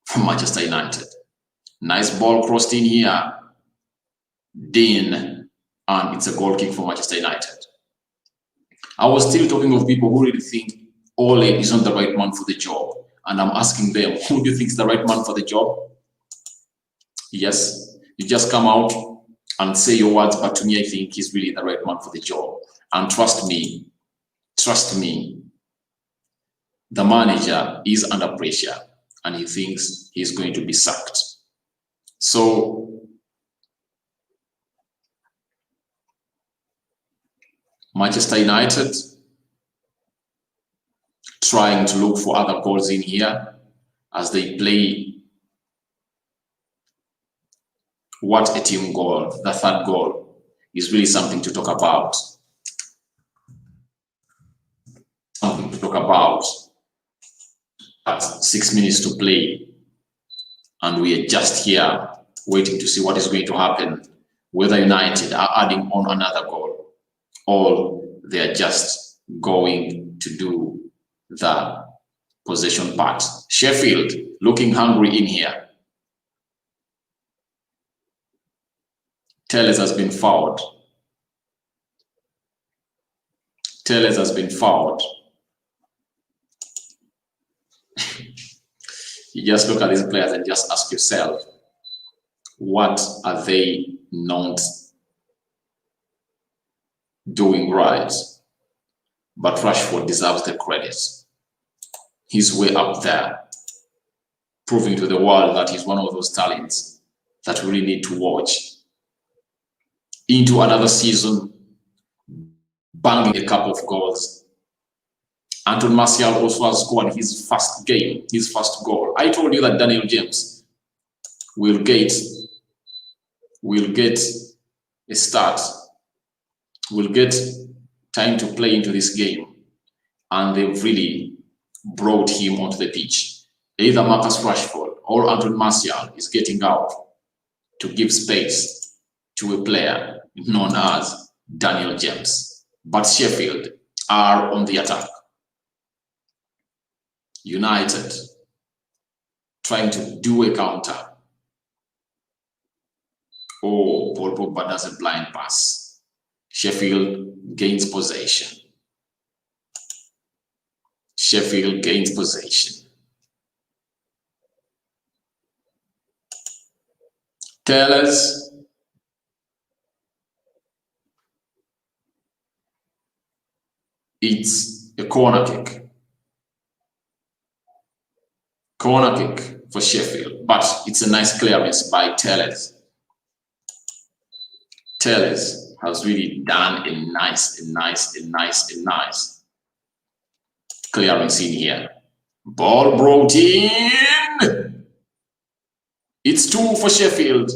from Manchester United. Nice ball crossed in here. Dean, and it's a goal kick for Manchester United. I was still talking of people who really think Ole is not the right man for the job. And I'm asking them, who do you think is the right man for the job? Yes, you just come out and say your words, but to me, I think he's really the right man for the job. And trust me, the manager is under pressure and he thinks he's going to be sacked. So, Manchester United trying to look for other goals in here as they play what a team goal. The 3rd goal is really something to talk about. Something to talk about at 6 minutes to play. And we are just here waiting to see what is going to happen, whether United are adding on another goal or they are just going to do the possession part. Sheffield looking hungry in here. Telles has been fouled. Telles has been fouled. You just look at these players and just ask yourself, what are they not doing right? But Rashford deserves the credit. He's way up there, proving to the world that he's one of those talents that we really need to watch. Into another season, banging a couple of goals. Anton Martial also has scored his first goal. I told you that Daniel James will get a start, will get time to play into this game, and they've really brought him onto the pitch. Either Marcus Rashford or Anthony Martial is getting out to give space to a player known as Daniel James. But Sheffield are on the attack. United trying to do a counter. Oh, Paul Pogba does a blind pass. Sheffield gains possession. Sheffield gains possession. Tellers. It's a corner kick. Corner kick for Sheffield, but it's a nice clearance by Tellers. Tellers has really done a nice clearance in here. Ball brought in. It's 2 for Sheffield.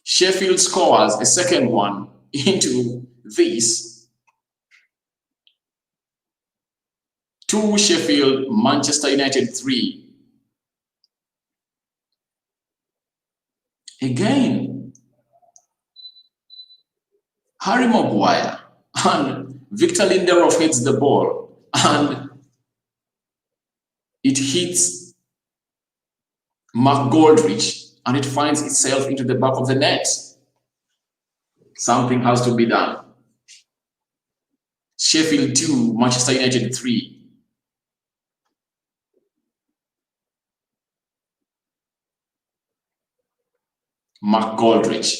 Sheffield scores a second one into this. 2 Sheffield, Manchester United 3. Again, Harry Maguire and Victor Lindelof hits the ball and it hits Mark Goldrich and it finds itself into the back of the net. Something has to be done. Sheffield 2, Manchester United 3. Mark Goldrich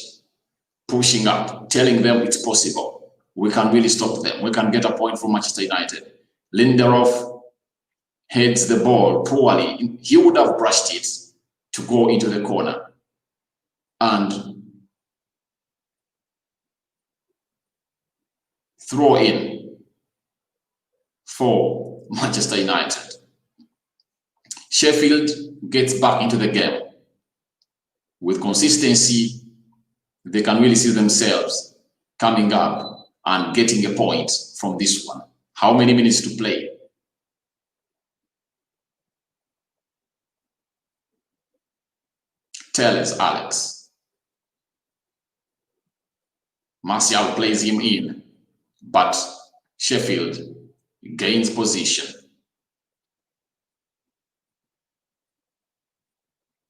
pushing up, telling them it's possible. We can really stop them. We can get a point from Manchester United. Lindelof heads the ball poorly. He would have brushed it to go into the corner. And throw in for Manchester United. Sheffield gets back into the game. With consistency, they can really see themselves coming up and getting a point from this one. How many minutes to play? Tell us, Alex. Martial plays him in, but Sheffield gains position.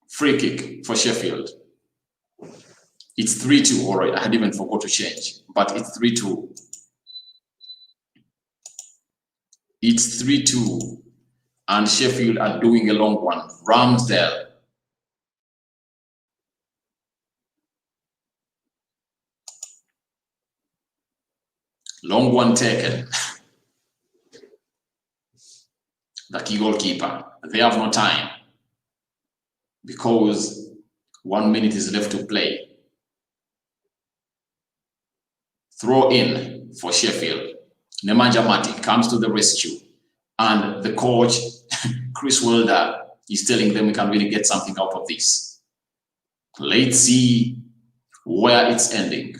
Free kick for Sheffield. It's 3-2. All right, I had even forgot to change, but it's 3-2. It's 3-2, and Sheffield are doing a long one. Ramsdale. Long one taken. The key goalkeeper. They have no time because 1 minute is left to play. Throw in for Sheffield. Nemanja Matic comes to the rescue, and the coach, Chris Wilder, is telling them we can really get something out of this. Let's see where it's ending.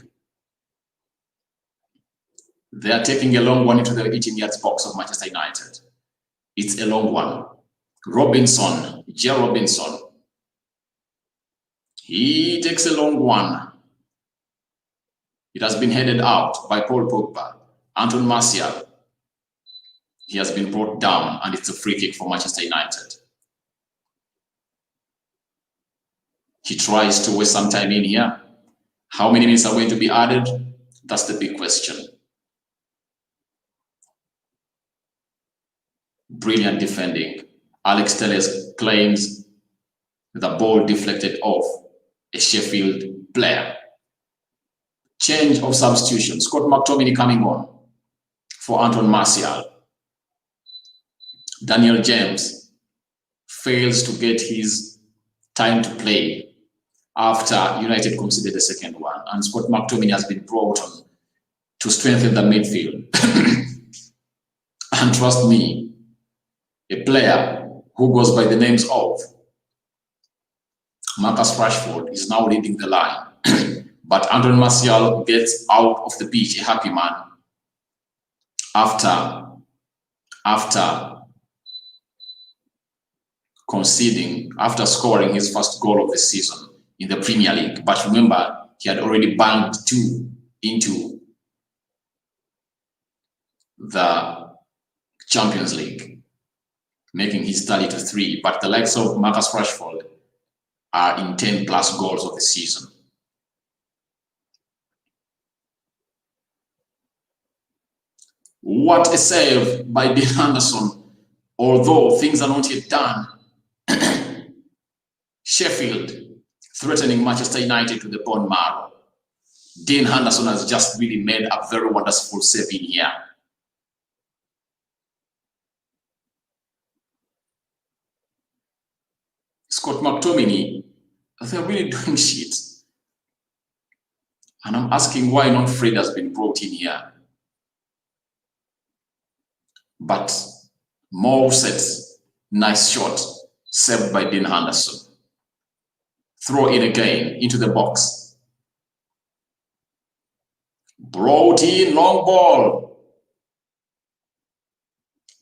They are taking a long one into the 18 yards box of Manchester United. It's a long one. Robinson, J. Robinson. He takes a long one. It has been headed out by Paul Pogba. Anthony Martial. He has been brought down, and it's a free kick for Manchester United. He tries to waste some time in here. How many minutes are going to be added? That's the big question. Brilliant defending. Alex Telles claims the ball deflected off a Sheffield player. Change of substitution. Scott McTominay coming on for Anthony Martial. Daniel James fails to get his time to play after United conceded the second one, and Scott McTominay has been brought on to strengthen the midfield. And trust me, a player who goes by the names of Marcus Rashford is now leading the line. But Anthony Martial gets out of the pitch a happy man after scoring his first goal of the season in the Premier League. But remember, he had already banged 2 into the Champions League, making his tally to 3. But the likes of Marcus Rashford are in 10 plus goals of the season. What a save by Dean Henderson. Although things are not yet done, Sheffield threatening Manchester United to the bone marrow. Dean Henderson has just really made a very wonderful save in here. Scott McTominay, they're really doing shit. And I'm asking why not Fred has been brought in here. But Mo sets, nice shot, saved by Dean Henderson. Throw it again into the box. Brought in, long ball.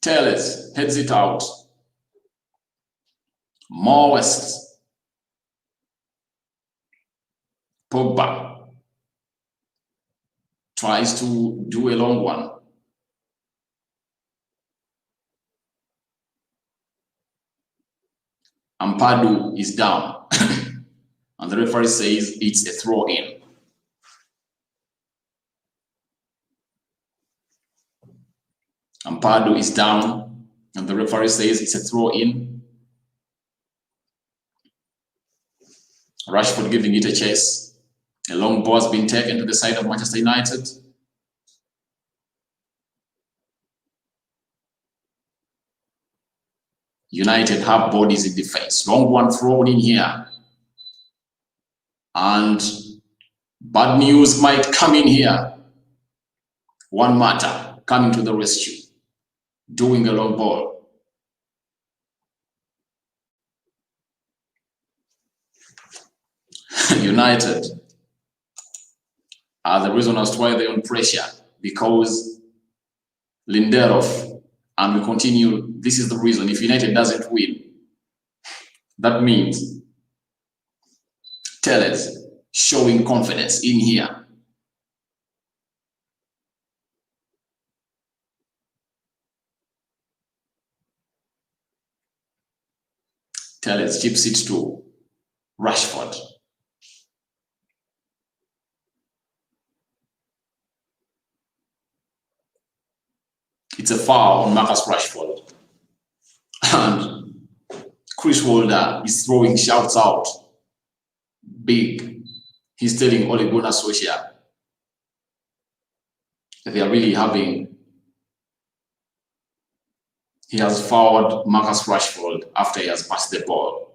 Tellez heads it out. More West. Pogba tries to do a long one. Ampadu is down. And the referee says it's a throw in. Ampadu is down. And the referee says it's a throw in. Rashford giving it a chase. A long ball has been taken to the side of Manchester United. United have bodies in defense. Long one thrown in here. And bad news might come in here. One matter coming to the rescue. Doing a long ball. United are the reason as to why they're on pressure, because Lindelof, and we continue, this is the reason. If United doesn't win, that means Tellez showing confidence in here. Tellez chips it to Rashford. It's a foul on Marcus Rashford. And Chris Wilder is throwing shouts out. Big. He's telling Ole Gunnar Solskjaer that they are really having. He has fouled Marcus Rashford after he has passed the ball.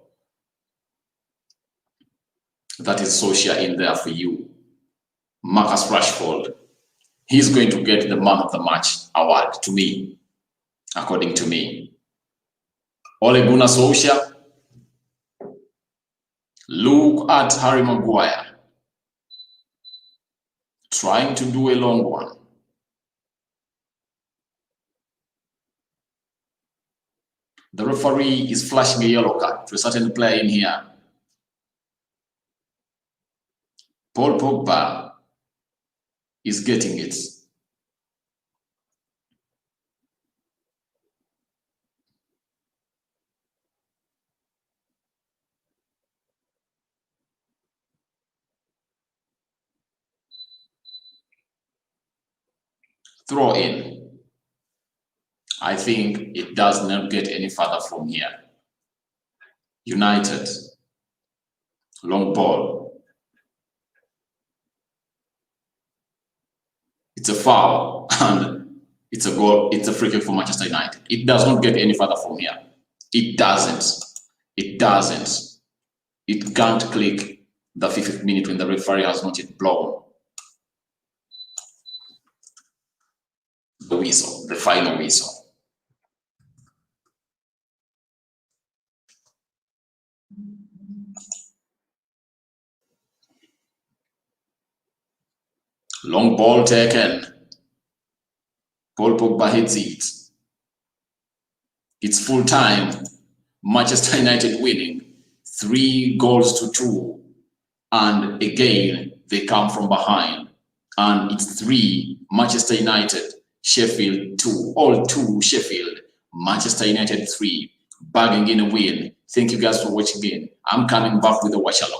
That is Solskjaer in there for you. Marcus Rashford. He's going to get the man of the match award, to me, according to me. Ole Gunnar Solskjaer. Look at Harry Maguire trying to do a long one. The referee is flashing a yellow card to a certain player in here. Paul Pogba is getting it. Throw in. I think it does not get any further from here. United. Long ball. It's a foul and it's a goal. It's a free kick for Manchester United. It does not get any further from here. It doesn't. It doesn't. It can't click the 50th minute when the referee has not yet blown the whistle, the final whistle. Long ball taken. Paul Pogba hits it. It's full time. Manchester United winning 3-2. And again, they come from behind. And it's 3, Manchester United, Sheffield 2. All 2, Sheffield, Manchester United 3. Bagging in a win. Thank you guys for watching again. I'm coming back with a watch along.